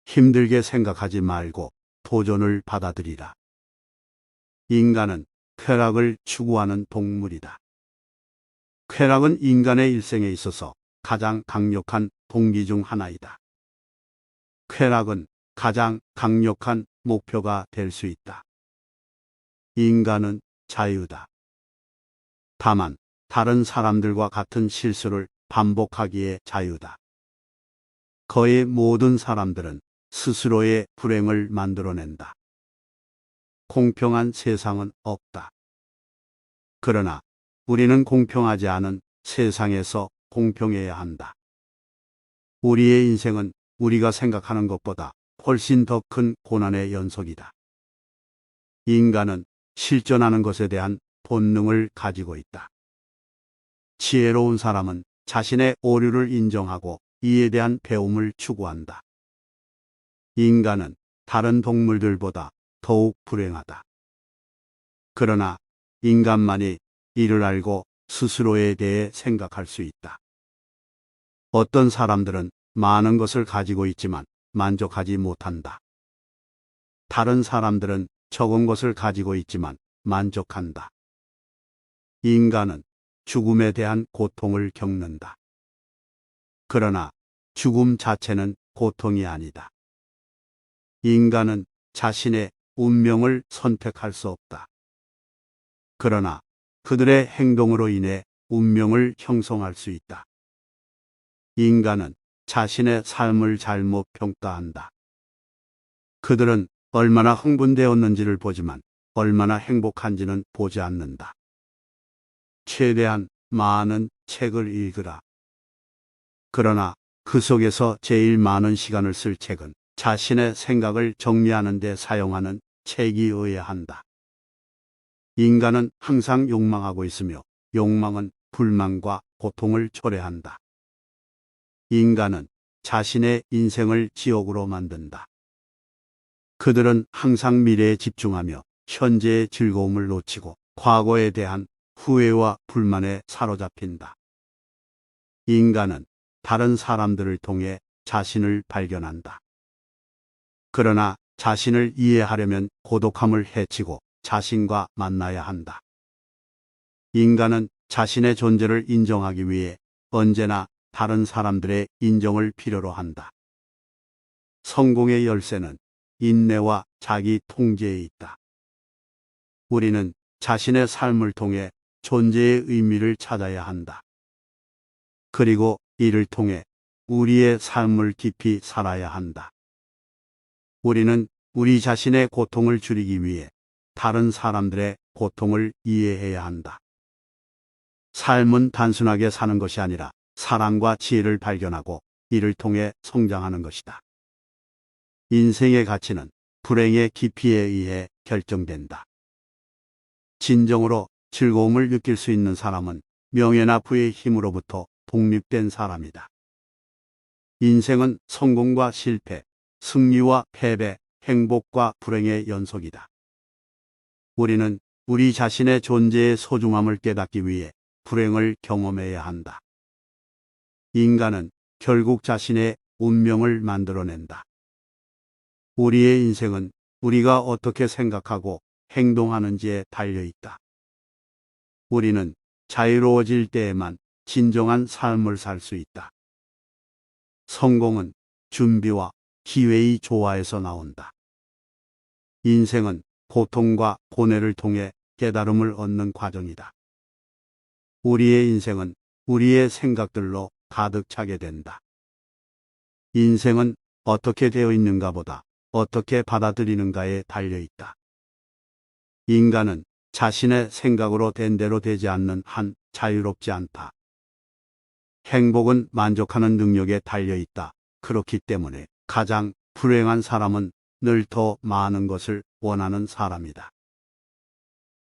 힘들게 생각하지 말고 도전을 받아들이라. 인간은 쾌락을 추구하는 동물이다. 쾌락은 인간의 일생에 있어서 가장 강력한 동기 중 하나이다. 쾌락은 가장 강력한 목표가 될 수 있다. 인간은 자유다. 다만 다른 사람들과 같은 실수를 반복하기에 자유다. 거의 모든 사람들은 스스로의 불행을 만들어낸다. 공평한 세상은 없다. 그러나 우리는 공평하지 않은 세상에서 공평해야 한다. 우리의 인생은 우리가 생각하는 것보다 훨씬 더 큰 고난의 연속이다. 인간은 실존하는 것에 대한 본능을 가지고 있다. 지혜로운 사람은 자신의 오류를 인정하고 이에 대한 배움을 추구한다. 인간은 다른 동물들보다 더욱 불행하다. 그러나 인간만이 이를 알고 스스로에 대해 생각할 수 있다. 어떤 사람들은 많은 것을 가지고 있지만 만족하지 못한다. 다른 사람들은 적은 것을 가지고 있지만 만족한다. 인간은 죽음에 대한 고통을 겪는다. 그러나 죽음 자체는 고통이 아니다. 인간은 자신의 운명을 선택할 수 없다. 그러나 그들의 행동으로 인해 운명을 형성할 수 있다. 인간은 자신의 삶을 잘못 평가한다. 그들은 얼마나 흥분되었는지를 보지만 얼마나 행복한지는 보지 않는다. 최대한 많은 책을 읽으라. 그러나 그 속에서 제일 많은 시간을 쓸 책은 자신의 생각을 정리하는 데 사용하는 책이어야 한다. 인간은 항상 욕망하고 있으며 욕망은 불만과 고통을 초래한다. 인간은 자신의 인생을 지옥으로 만든다. 그들은 항상 미래에 집중하며 현재의 즐거움을 놓치고 과거에 대한 후회와 불만에 사로잡힌다. 인간은 다른 사람들을 통해 자신을 발견한다. 그러나 자신을 이해하려면 고독함을 헤치고 자신과 만나야 한다. 인간은 자신의 존재를 인정하기 위해 언제나 다른 사람들의 인정을 필요로 한다. 성공의 열쇠는 인내와 자기 통제에 있다. 우리는 자신의 삶을 통해 존재의 의미를 찾아야 한다. 그리고 이를 통해 우리의 삶을 깊이 살아야 한다. 우리는 우리 자신의 고통을 줄이기 위해 다른 사람들의 고통을 이해해야 한다. 삶은 단순하게 사는 것이 아니라 사랑과 지혜를 발견하고 이를 통해 성장하는 것이다. 인생의 가치는 불행의 깊이에 의해 결정된다. 진정으로 즐거움을 느낄 수 있는 사람은 명예나 부의 힘으로부터 독립된 사람이다. 인생은 성공과 실패, 승리와 패배, 행복과 불행의 연속이다. 우리는 우리 자신의 존재의 소중함을 깨닫기 위해 불행을 경험해야 한다. 인간은 결국 자신의 운명을 만들어낸다. 우리의 인생은 우리가 어떻게 생각하고 행동하는지에 달려 있다. 우리는 자유로워질 때에만 진정한 삶을 살 수 있다. 성공은 준비와 기회의 조화에서 나온다. 인생은 고통과 고뇌를 통해 깨달음을 얻는 과정이다. 우리의 인생은 우리의 생각들로 가득 차게 된다. 인생은 어떻게 되어 있는가 보다 어떻게 받아들이는가에 달려 있다. 인간은 자신의 생각으로 된 대로 되지 않는 한 자유롭지 않다. 행복은 만족하는 능력에 달려 있다. 그렇기 때문에 가장 불행한 사람은 늘 더 많은 것을 원하는 사람이다.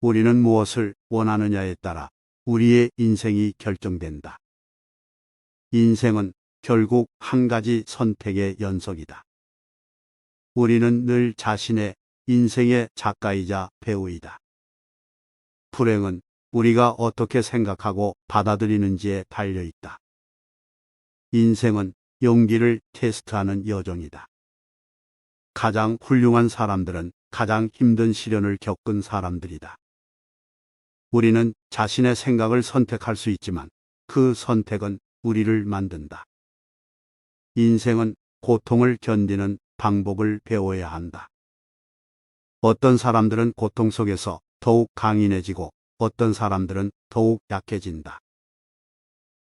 우리는 무엇을 원하느냐에 따라 우리의 인생이 결정된다. 인생은 결국 한 가지 선택의 연속이다. 우리는 늘 자신의 인생의 작가이자 배우이다. 불행은 우리가 어떻게 생각하고 받아들이는지에 달려 있다. 인생은 용기를 테스트하는 여정이다. 가장 훌륭한 사람들은 가장 힘든 시련을 겪은 사람들이다. 우리는 자신의 생각을 선택할 수 있지만 그 선택은 우리를 만든다. 인생은 고통을 견디는 방법을 배워야 한다. 어떤 사람들은 고통 속에서 더욱 강인해지고 어떤 사람들은 더욱 약해진다.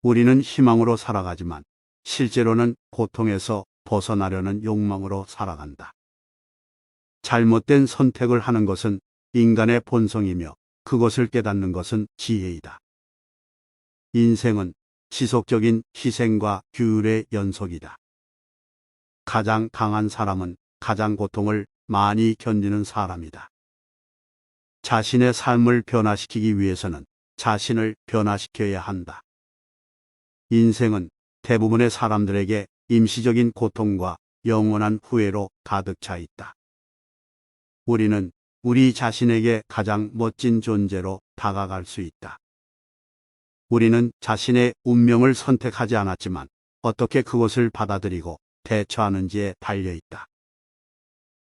우리는 희망으로 살아가지만 실제로는 고통에서 벗어나려는 욕망으로 살아간다. 잘못된 선택을 하는 것은 인간의 본성이며 그것을 깨닫는 것은 지혜이다. 인생은 지속적인 희생과 규율의 연속이다. 가장 강한 사람은 가장 고통을 많이 견디는 사람이다. 자신의 삶을 변화시키기 위해서는 자신을 변화시켜야 한다. 인생은 대부분의 사람들에게 임시적인 고통과 영원한 후회로 가득 차 있다. 우리는 우리 자신에게 가장 멋진 존재로 다가갈 수 있다. 우리는 자신의 운명을 선택하지 않았지만 어떻게 그것을 받아들이고 대처하는지에 달려 있다.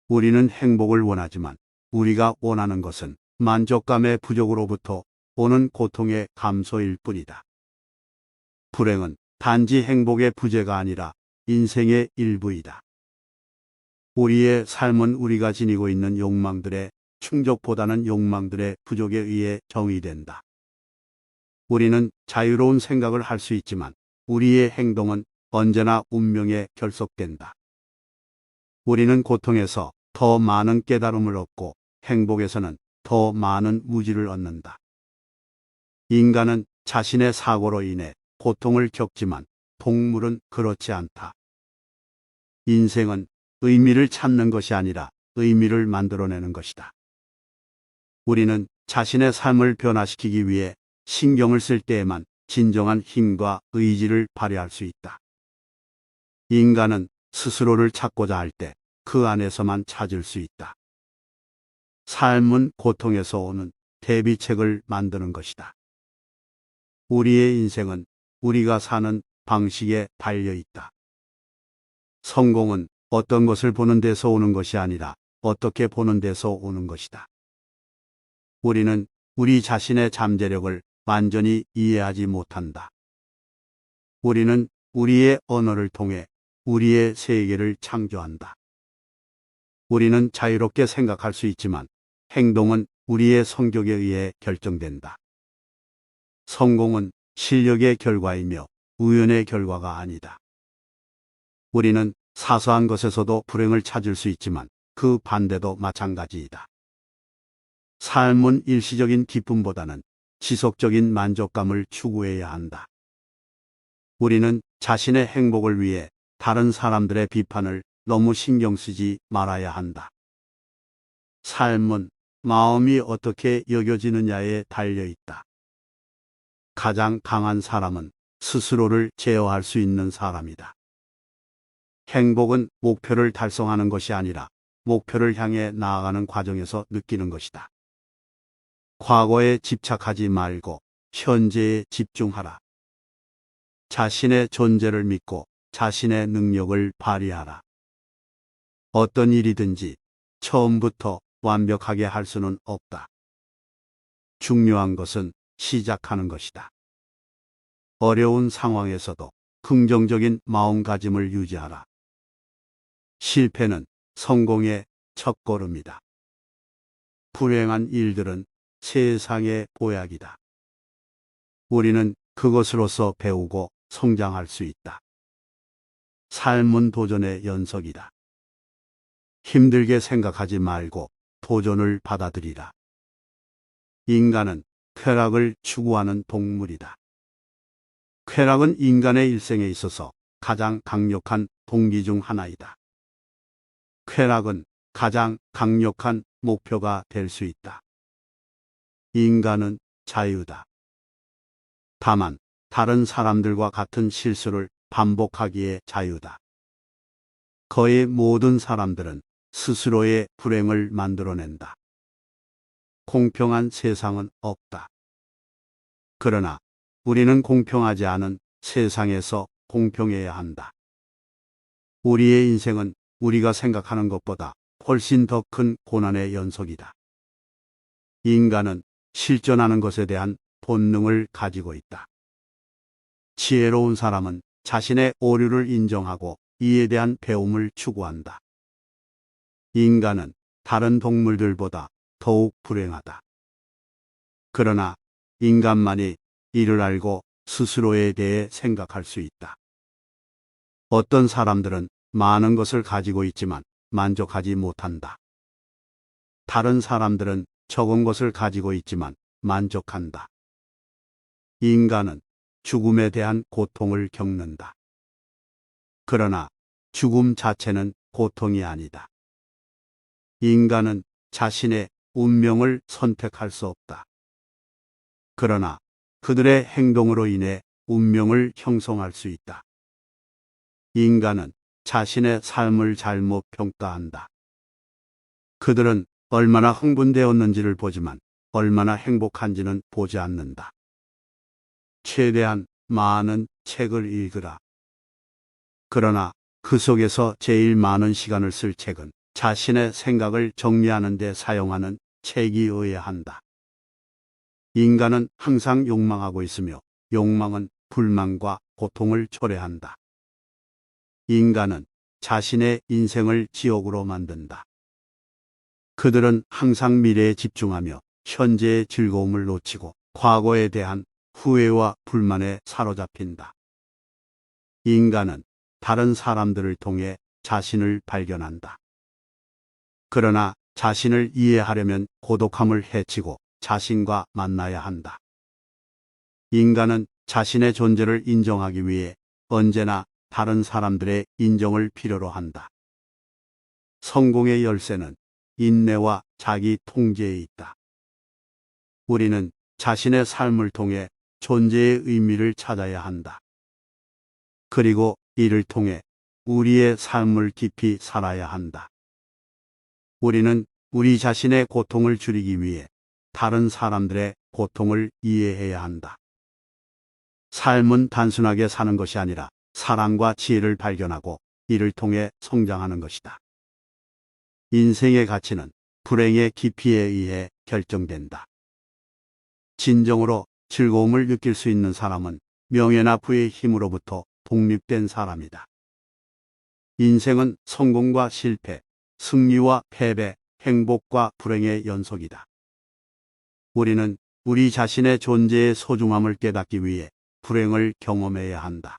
우리는 행복을 원하지만 우리가 원하는 것은 만족감의 부족으로부터 오는 고통의 감소일 뿐이다. 불행은 단지 행복의 부재가 아니라 인생의 일부이다. 우리의 삶은 우리가 지니고 있는 욕망들의 충족보다는 욕망들의 부족에 의해 정의된다. 우리는 자유로운 생각을 할 수 있지만 우리의 행동은 언제나 운명에 결속된다. 우리는 고통에서 더 많은 깨달음을 얻고 행복에서는 더 많은 무지를 얻는다. 인간은 자신의 사고로 인해 고통을 겪지만 동물은 그렇지 않다. 인생은 의미를 찾는 것이 아니라 의미를 만들어내는 것이다. 우리는 자신의 삶을 변화시키기 위해 신경을 쓸 때에만 진정한 힘과 의지를 발휘할 수 있다. 인간은 스스로를 찾고자 할 때 그 안에서만 찾을 수 있다. 삶은 고통에서 오는 대비책을 만드는 것이다. 우리의 인생은 우리가 사는 방식에 달려 있다. 성공은 어떤 것을 보는 데서 오는 것이 아니라 어떻게 보는 데서 오는 것이다. 우리는 우리 자신의 잠재력을 완전히 이해하지 못한다. 우리는 우리의 언어를 통해 우리의 세계를 창조한다. 우리는 자유롭게 생각할 수 있지만 행동은 우리의 성격에 의해 결정된다. 성공은 실력의 결과이며 우연의 결과가 아니다. 우리는 사소한 것에서도 불행을 찾을 수 있지만 그 반대도 마찬가지이다. 삶은 일시적인 기쁨보다는 지속적인 만족감을 추구해야 한다. 우리는 자신의 행복을 위해 다른 사람들의 비판을 너무 신경 쓰지 말아야 한다. 삶은 마음이 어떻게 여겨지느냐에 달려 있다. 가장 강한 사람은 스스로를 제어할 수 있는 사람이다. 행복은 목표를 달성하는 것이 아니라 목표를 향해 나아가는 과정에서 느끼는 것이다. 과거에 집착하지 말고 현재에 집중하라. 자신의 존재를 믿고 자신의 능력을 발휘하라. 어떤 일이든지 처음부터 완벽하게 할 수는 없다. 중요한 것은 시작하는 것이다. 어려운 상황에서도 긍정적인 마음가짐을 유지하라. 실패는 성공의 첫걸음이다. 불행한 일들은 세상의 보약이다. 우리는 그것으로서 배우고 성장할 수 있다. 삶은 도전의 연속이다. 힘들게 생각하지 말고 도전을 받아들이라. 인간은 쾌락을 추구하는 동물이다. 쾌락은 인간의 일생에 있어서 가장 강력한 동기 중 하나이다. 쾌락은 가장 강력한 목표가 될 수 있다. 인간은 자유다. 다만 다른 사람들과 같은 실수를 반복하기에 자유다. 거의 모든 사람들은 스스로의 불행을 만들어낸다. 공평한 세상은 없다. 그러나 우리는 공평하지 않은 세상에서 공평해야 한다. 우리의 인생은 우리가 생각하는 것보다 훨씬 더 큰 고난의 연속이다. 인간은 실존하는 것에 대한 본능을 가지고 있다. 지혜로운 사람은 자신의 오류를 인정하고 이에 대한 배움을 추구한다. 인간은 다른 동물들보다 더욱 불행하다. 그러나 인간만이 이를 알고 스스로에 대해 생각할 수 있다. 어떤 사람들은 많은 것을 가지고 있지만 만족하지 못한다. 다른 사람들은 적은 것을 가지고 있지만 만족한다. 인간은 죽음에 대한 고통을 겪는다. 그러나 죽음 자체는 고통이 아니다. 인간은 자신의 운명을 선택할 수 없다. 그러나 그들의 행동으로 인해 운명을 형성할 수 있다. 인간은 자신의 삶을 잘못 평가한다. 그들은 얼마나 흥분되었는지를 보지만 얼마나 행복한지는 보지 않는다. 최대한 많은 책을 읽으라. 그러나 그 속에서 제일 많은 시간을 쓸 책은 자신의 생각을 정리하는 데 사용하는 책이어야 한다. 인간은 항상 욕망하고 있으며 욕망은 불만과 고통을 초래한다. 인간은 자신의 인생을 지옥으로 만든다. 그들은 항상 미래에 집중하며 현재의 즐거움을 놓치고 과거에 대한 후회와 불만에 사로잡힌다. 인간은 다른 사람들을 통해 자신을 발견한다. 그러나 자신을 이해하려면 고독함을 해치고 자신과 만나야 한다. 인간은 자신의 존재를 인정하기 위해 언제나 다른 사람들의 인정을 필요로 한다. 성공의 열쇠는 인내와 자기 통제에 있다. 우리는 자신의 삶을 통해 존재의 의미를 찾아야 한다. 그리고 이를 통해 우리의 삶을 깊이 살아야 한다. 우리는 우리 자신의 고통을 줄이기 위해 다른 사람들의 고통을 이해해야 한다. 삶은 단순하게 사는 것이 아니라 사랑과 지혜를 발견하고 이를 통해 성장하는 것이다. 인생의 가치는 불행의 깊이에 의해 결정된다. 진정으로 즐거움을 느낄 수 있는 사람은 명예나 부의 힘으로부터 독립된 사람이다. 인생은 성공과 실패, 승리와 패배, 행복과 불행의 연속이다. 우리는 우리 자신의 존재의 소중함을 깨닫기 위해 불행을 경험해야 한다.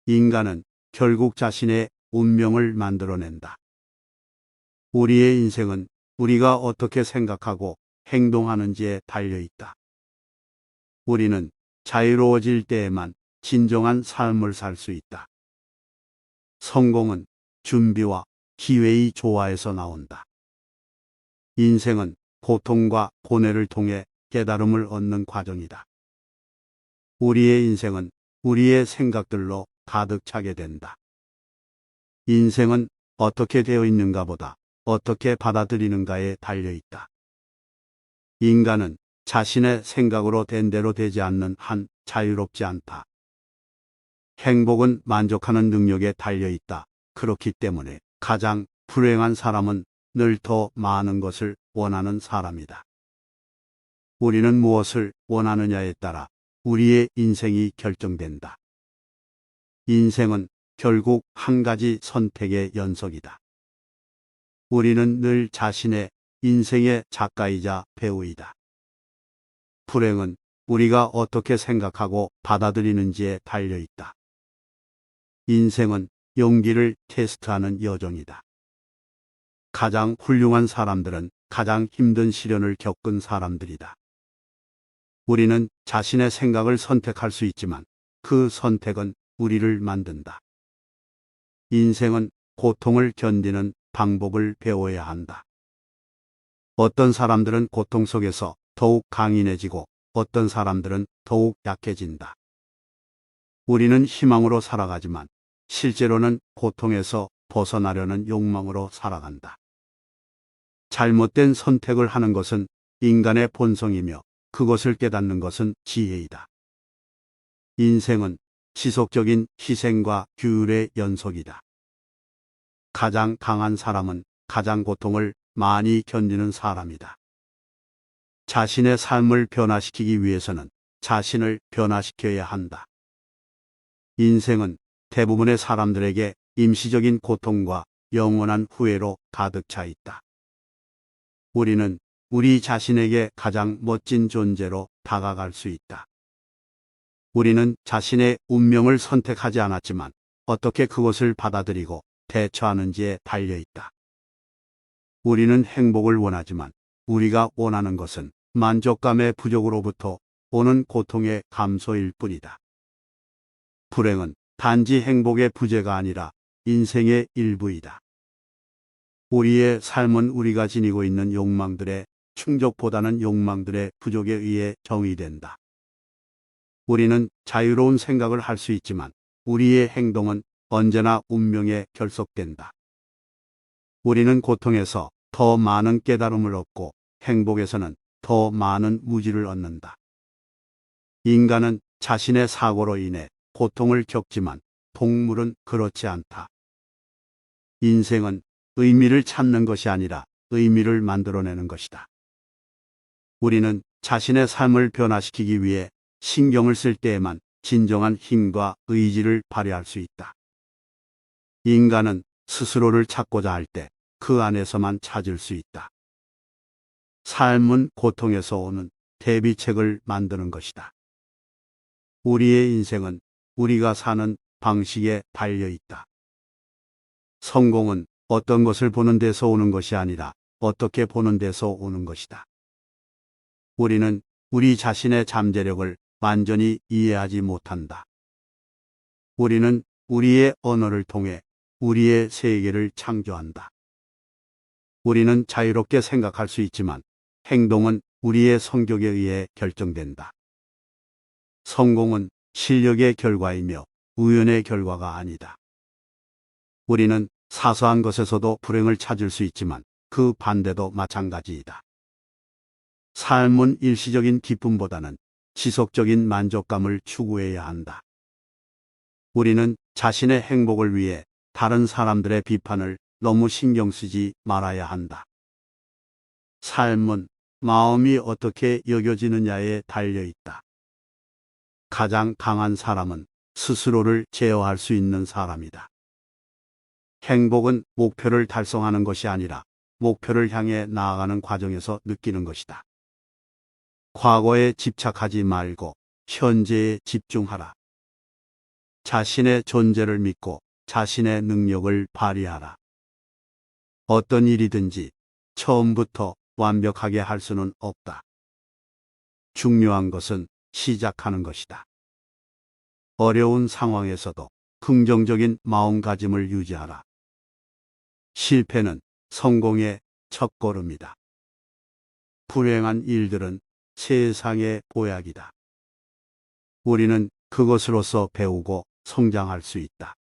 인간은 결국 자신의 운명을 만들어낸다. 우리의 인생은 우리가 어떻게 생각하고 행동하는지에 달려 있다. 우리는 자유로워질 때에만 진정한 삶을 살 수 있다. 성공은 준비와 기회의 조화에서 나온다. 인생은 고통과 고뇌를 통해 깨달음을 얻는 과정이다. 우리의 인생은 우리의 생각들로 가득 차게 된다. 인생은 어떻게 되어 있는가 보다 어떻게 받아들이는가에 달려 있다. 인간은 자신의 생각으로 된 대로 되지 않는 한 자유롭지 않다. 행복은 만족하는 능력에 달려 있다. 그렇기 때문에 가장 불행한 사람은 늘 더 많은 것을 원하는 사람이다. 우리는 무엇을 원하느냐에 따라 우리의 인생이 결정된다. 인생은 결국 한 가지 선택의 연속이다. 우리는 늘 자신의 인생의 작가이자 배우이다. 불행은 우리가 어떻게 생각하고 받아들이는지에 달려 있다. 인생은 용기를 테스트하는 여정이다. 가장 훌륭한 사람들은 가장 힘든 시련을 겪은 사람들이다. 우리는 자신의 생각을 선택할 수 있지만 그 선택은 우리를 만든다. 인생은 고통을 견디는 방법을 배워야 한다. 어떤 사람들은 고통 속에서 더욱 강인해지고 어떤 사람들은 더욱 약해진다. 우리는 희망으로 살아가지만 실제로는 고통에서 벗어나려는 욕망으로 살아간다. 잘못된 선택을 하는 것은 인간의 본성이며 그것을 깨닫는 것은 지혜이다. 인생은 지속적인 희생과 규율의 연속이다. 가장 강한 사람은 가장 고통을 많이 견디는 사람이다. 자신의 삶을 변화시키기 위해서는 자신을 변화시켜야 한다. 인생은 대부분의 사람들에게 임시적인 고통과 영원한 후회로 가득 차 있다. 우리는 우리 자신에게 가장 멋진 존재로 다가갈 수 있다. 우리는 자신의 운명을 선택하지 않았지만 어떻게 그것을 받아들이고 대처하는지에 달려 있다. 우리는 행복을 원하지만 우리가 원하는 것은 만족감의 부족으로부터 오는 고통의 감소일 뿐이다. 불행은 단지 행복의 부재가 아니라 인생의 일부이다. 우리의 삶은 우리가 지니고 있는 욕망들의 충족보다는 욕망들의 부족에 의해 정의된다. 우리는 자유로운 생각을 할 수 있지만 우리의 행동은 언제나 운명에 결속된다. 우리는 고통에서 더 많은 깨달음을 얻고 행복에서는 더 많은 무지를 얻는다. 인간은 자신의 사고로 인해 고통을 겪지만 동물은 그렇지 않다. 인생은 의미를 찾는 것이 아니라 의미를 만들어내는 것이다. 우리는 자신의 삶을 변화시키기 위해 신경을 쓸 때에만 진정한 힘과 의지를 발휘할 수 있다. 인간은 스스로를 찾고자 할 때 그 안에서만 찾을 수 있다. 삶은 고통에서 오는 대비책을 만드는 것이다. 우리의 인생은 우리가 사는 방식에 달려 있다. 성공은 어떤 것을 보는 데서 오는 것이 아니라 어떻게 보는 데서 오는 것이다. 우리는 우리 자신의 잠재력을 완전히 이해하지 못한다. 우리는 우리의 언어를 통해 우리의 세계를 창조한다. 우리는 자유롭게 생각할 수 있지만 행동은 우리의 성격에 의해 결정된다. 성공은 실력의 결과이며 우연의 결과가 아니다. 우리는 사소한 것에서도 불행을 찾을 수 있지만 그 반대도 마찬가지이다. 삶은 일시적인 기쁨보다는 지속적인 만족감을 추구해야 한다. 우리는 자신의 행복을 위해 다른 사람들의 비판을 너무 신경 쓰지 말아야 한다. 삶은 마음이 어떻게 여겨지느냐에 달려 있다. 가장 강한 사람은 스스로를 제어할 수 있는 사람이다. 행복은 목표를 달성하는 것이 아니라 목표를 향해 나아가는 과정에서 느끼는 것이다. 과거에 집착하지 말고 현재에 집중하라. 자신의 존재를 믿고 자신의 능력을 발휘하라. 어떤 일이든지 처음부터 완벽하게 할 수는 없다. 중요한 것은 시작하는 것이다. 어려운 상황에서도 긍정적인 마음가짐을 유지하라. 실패는 성공의 첫걸음이다. 불행한 일들은 세상의 보약이다. 우리는 그것으로서 배우고 성장할 수 있다.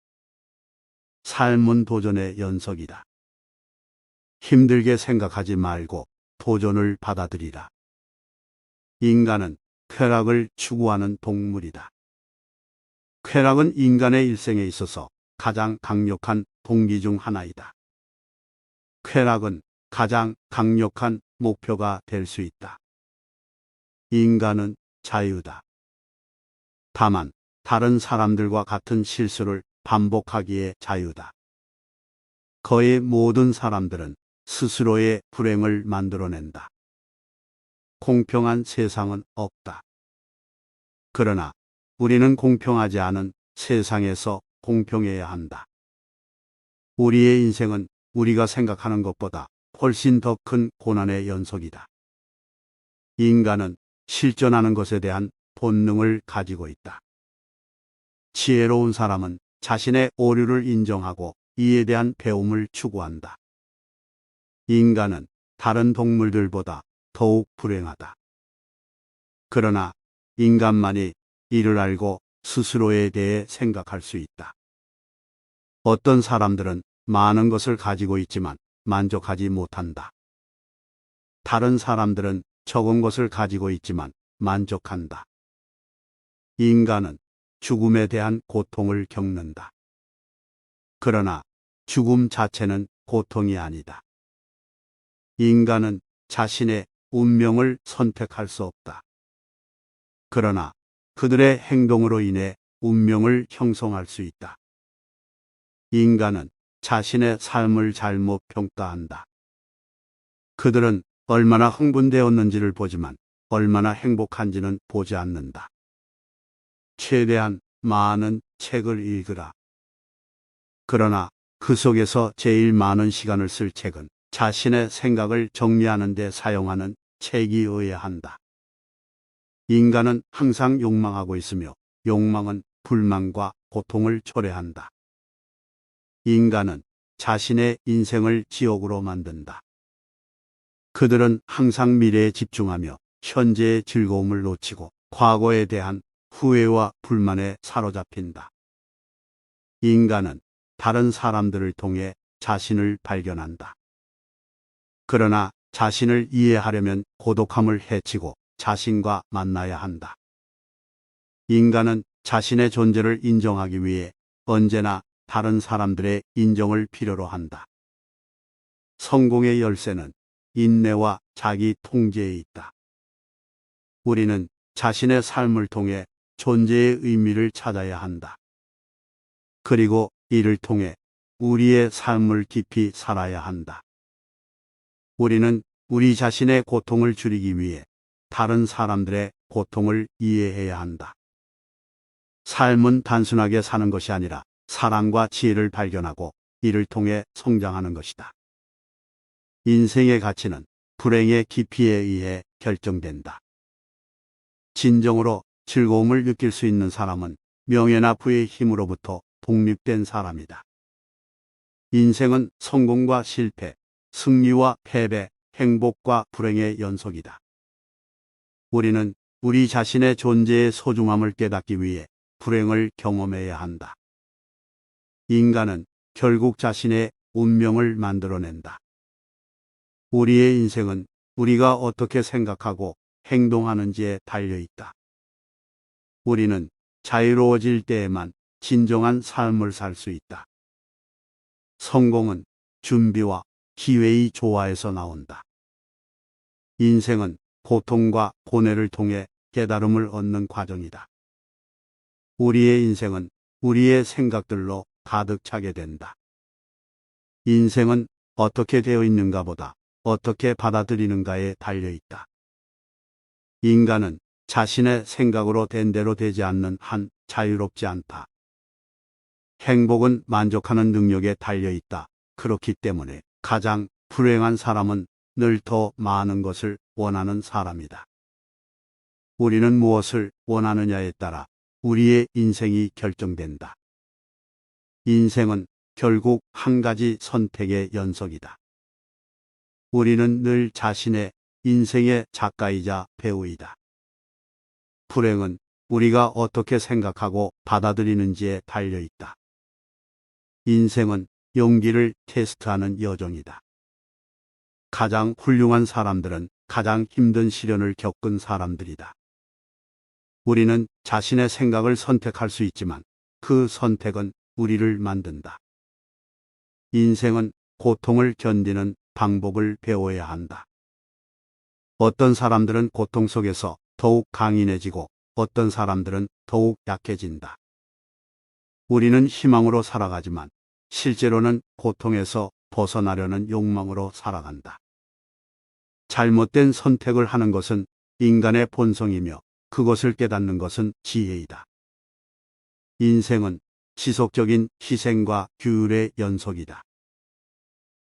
삶은 도전의 연속이다. 힘들게 생각하지 말고 도전을 받아들이라. 인간은 쾌락을 추구하는 동물이다. 쾌락은 인간의 일생에 있어서 가장 강력한 동기 중 하나이다. 쾌락은 가장 강력한 목표가 될 수 있다. 인간은 자유다. 다만 다른 사람들과 같은 실수를 반복하기에 자유다. 거의 모든 사람들은 스스로의 불행을 만들어낸다. 공평한 세상은 없다. 그러나 우리는 공평하지 않은 세상에서 공평해야 한다. 우리의 인생은 우리가 생각하는 것보다 훨씬 더 큰 고난의 연속이다. 인간은 실존하는 것에 대한 본능을 가지고 있다. 지혜로운 사람은 자신의 오류를 인정하고 이에 대한 배움을 추구한다. 인간은 다른 동물들보다 더욱 불행하다. 그러나 인간만이 이를 알고 스스로에 대해 생각할 수 있다. 어떤 사람들은 많은 것을 가지고 있지만 만족하지 못한다. 다른 사람들은 적은 것을 가지고 있지만 만족한다. 인간은 죽음에 대한 고통을 겪는다. 그러나 죽음 자체는 고통이 아니다. 인간은 자신의 운명을 선택할 수 없다. 그러나 그들의 행동으로 인해 운명을 형성할 수 있다. 인간은 자신의 삶을 잘못 평가한다. 그들은 얼마나 흥분되었는지를 보지만 얼마나 행복한지는 보지 않는다. 최대한 많은 책을 읽으라. 그러나 그 속에서 제일 많은 시간을 쓸 책은 자신의 생각을 정리하는 데 사용하는 책이어야 한다. 인간은 항상 욕망하고 있으며 욕망은 불만과 고통을 초래한다. 인간은 자신의 인생을 지옥으로 만든다. 그들은 항상 미래에 집중하며 현재의 즐거움을 놓치고 과거에 대한 후회와 불만에 사로잡힌다. 인간은 다른 사람들을 통해 자신을 발견한다. 그러나 자신을 이해하려면 고독함을 해치고 자신과 만나야 한다. 인간은 자신의 존재를 인정하기 위해 언제나 다른 사람들의 인정을 필요로 한다. 성공의 열쇠는 인내와 자기 통제에 있다. 우리는 자신의 삶을 통해 존재의 의미를 찾아야 한다. 그리고 이를 통해 우리의 삶을 깊이 살아야 한다. 우리는 우리 자신의 고통을 줄이기 위해 다른 사람들의 고통을 이해해야 한다. 삶은 단순하게 사는 것이 아니라 사랑과 지혜를 발견하고 이를 통해 성장하는 것이다. 인생의 가치는 불행의 깊이에 의해 결정된다. 진정으로 즐거움을 느낄 수 있는 사람은 명예나 부의 힘으로부터 독립된 사람이다. 인생은 성공과 실패, 승리와 패배, 행복과 불행의 연속이다. 우리는 우리 자신의 존재의 소중함을 깨닫기 위해 불행을 경험해야 한다. 인간은 결국 자신의 운명을 만들어낸다. 우리의 인생은 우리가 어떻게 생각하고 행동하는지에 달려 있다. 우리는 자유로워질 때에만 진정한 삶을 살 수 있다. 성공은 준비와 기회의 조화에서 나온다. 인생은 고통과 고뇌를 통해 깨달음을 얻는 과정이다. 우리의 인생은 우리의 생각들로 가득 차게 된다. 인생은 어떻게 되어 있는가 보다 어떻게 받아들이는가에 달려 있다. 인간은 자신의 생각으로 된 대로 되지 않는 한 자유롭지 않다. 행복은 만족하는 능력에 달려 있다. 그렇기 때문에 가장 불행한 사람은 늘 더 많은 것을 원하는 사람이다. 우리는 무엇을 원하느냐에 따라 우리의 인생이 결정된다. 인생은 결국 한 가지 선택의 연속이다. 우리는 늘 자신의 인생의 작가이자 배우이다. 불행은 우리가 어떻게 생각하고 받아들이는지에 달려 있다. 인생은 용기를 테스트하는 여정이다. 가장 훌륭한 사람들은 가장 힘든 시련을 겪은 사람들이다. 우리는 자신의 생각을 선택할 수 있지만 그 선택은 우리를 만든다. 인생은 고통을 견디는 방법을 배워야 한다. 어떤 사람들은 고통 속에서 더욱 강인해지고 어떤 사람들은 더욱 약해진다. 우리는 희망으로 살아가지만 실제로는 고통에서 벗어나려는 욕망으로 살아간다. 잘못된 선택을 하는 것은 인간의 본성이며 그것을 깨닫는 것은 지혜이다. 인생은 지속적인 희생과 규율의 연속이다.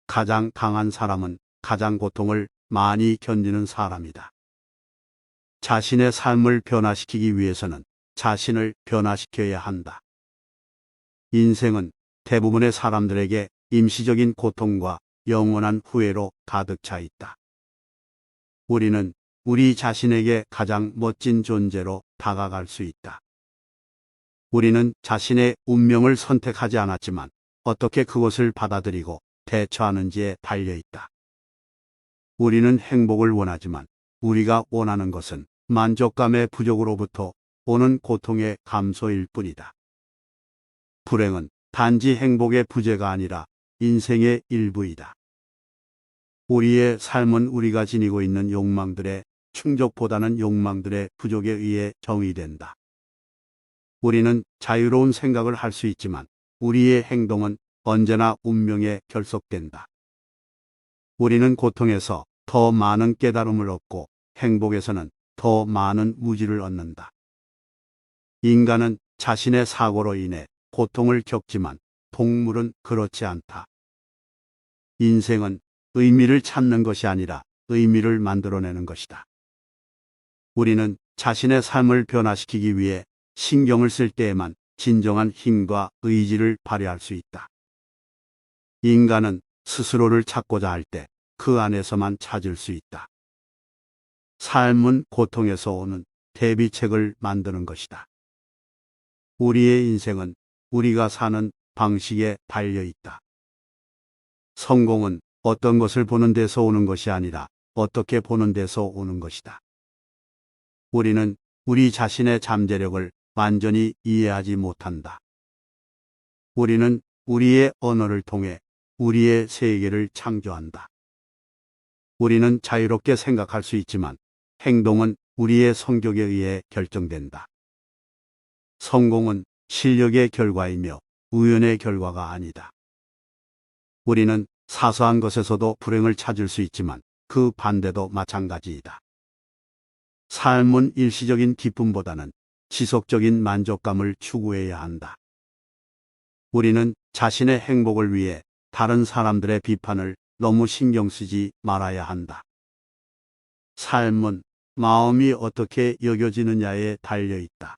가장 강한 사람은 가장 고통을 많이 견디는 사람이다. 자신의 삶을 변화시키기 위해서는 자신을 변화시켜야 한다. 인생은 대부분의 사람들에게 임시적인 고통과 영원한 후회로 가득 차 있다. 우리는 우리 자신에게 가장 멋진 존재로 다가갈 수 있다. 우리는 자신의 운명을 선택하지 않았지만 어떻게 그것을 받아들이고 대처하는지에 달려 있다. 우리는 행복을 원하지만 우리가 원하는 것은 만족감의 부족으로부터 오는 고통의 감소일 뿐이다. 불행은 단지 행복의 부재가 아니라 인생의 일부이다. 우리의 삶은 우리가 지니고 있는 욕망들의 충족보다는 욕망들의 부족에 의해 정의된다. 우리는 자유로운 생각을 할 수 있지만 우리의 행동은 언제나 운명에 결속된다. 우리는 고통에서 더 많은 깨달음을 얻고 행복에서는 더 많은 무지를 얻는다. 인간은 자신의 사고로 인해 고통을 겪지만 동물은 그렇지 않다. 인생은 의미를 찾는 것이 아니라 의미를 만들어내는 것이다. 우리는 자신의 삶을 변화시키기 위해 신경을 쓸 때에만 진정한 힘과 의지를 발휘할 수 있다. 인간은 스스로를 찾고자 할 때 그 안에서만 찾을 수 있다. 삶은 고통에서 오는 대비책을 만드는 것이다. 우리의 인생은 우리가 사는 방식에 달려 있다. 성공은 어떤 것을 보는 데서 오는 것이 아니라 어떻게 보는 데서 오는 것이다. 우리는 우리 자신의 잠재력을 완전히 이해하지 못한다. 우리는 우리의 언어를 통해 우리의 세계를 창조한다. 우리는 자유롭게 생각할 수 있지만 행동은 우리의 성격에 의해 결정된다. 성공은 실력의 결과이며 우연의 결과가 아니다. 우리는 사소한 것에서도 불행을 찾을 수 있지만 그 반대도 마찬가지이다. 삶은 일시적인 기쁨보다는 지속적인 만족감을 추구해야 한다. 우리는 자신의 행복을 위해 다른 사람들의 비판을 너무 신경 쓰지 말아야 한다. 삶은 마음이 어떻게 여겨지느냐에 달려 있다.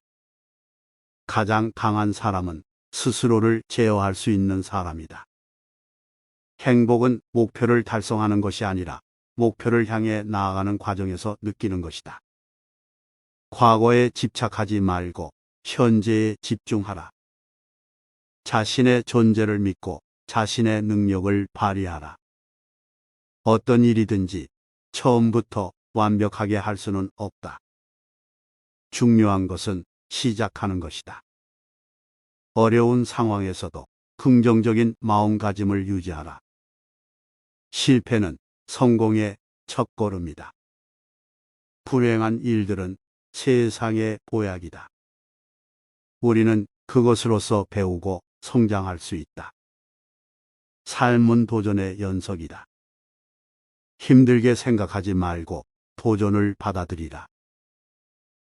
가장 강한 사람은 스스로를 제어할 수 있는 사람이다. 행복은 목표를 달성하는 것이 아니라 목표를 향해 나아가는 과정에서 느끼는 것이다. 과거에 집착하지 말고 현재에 집중하라. 자신의 존재를 믿고 자신의 능력을 발휘하라. 어떤 일이든지 처음부터 완벽하게 할 수는 없다. 중요한 것은 시작하는 것이다. 어려운 상황에서도 긍정적인 마음가짐을 유지하라. 실패는 성공의 첫걸음이다. 불행한 일들은 세상의 보약이다. 우리는 그것으로서 배우고 성장할 수 있다. 삶은 도전의 연속이다. 힘들게 생각하지 말고 도전을 받아들이라.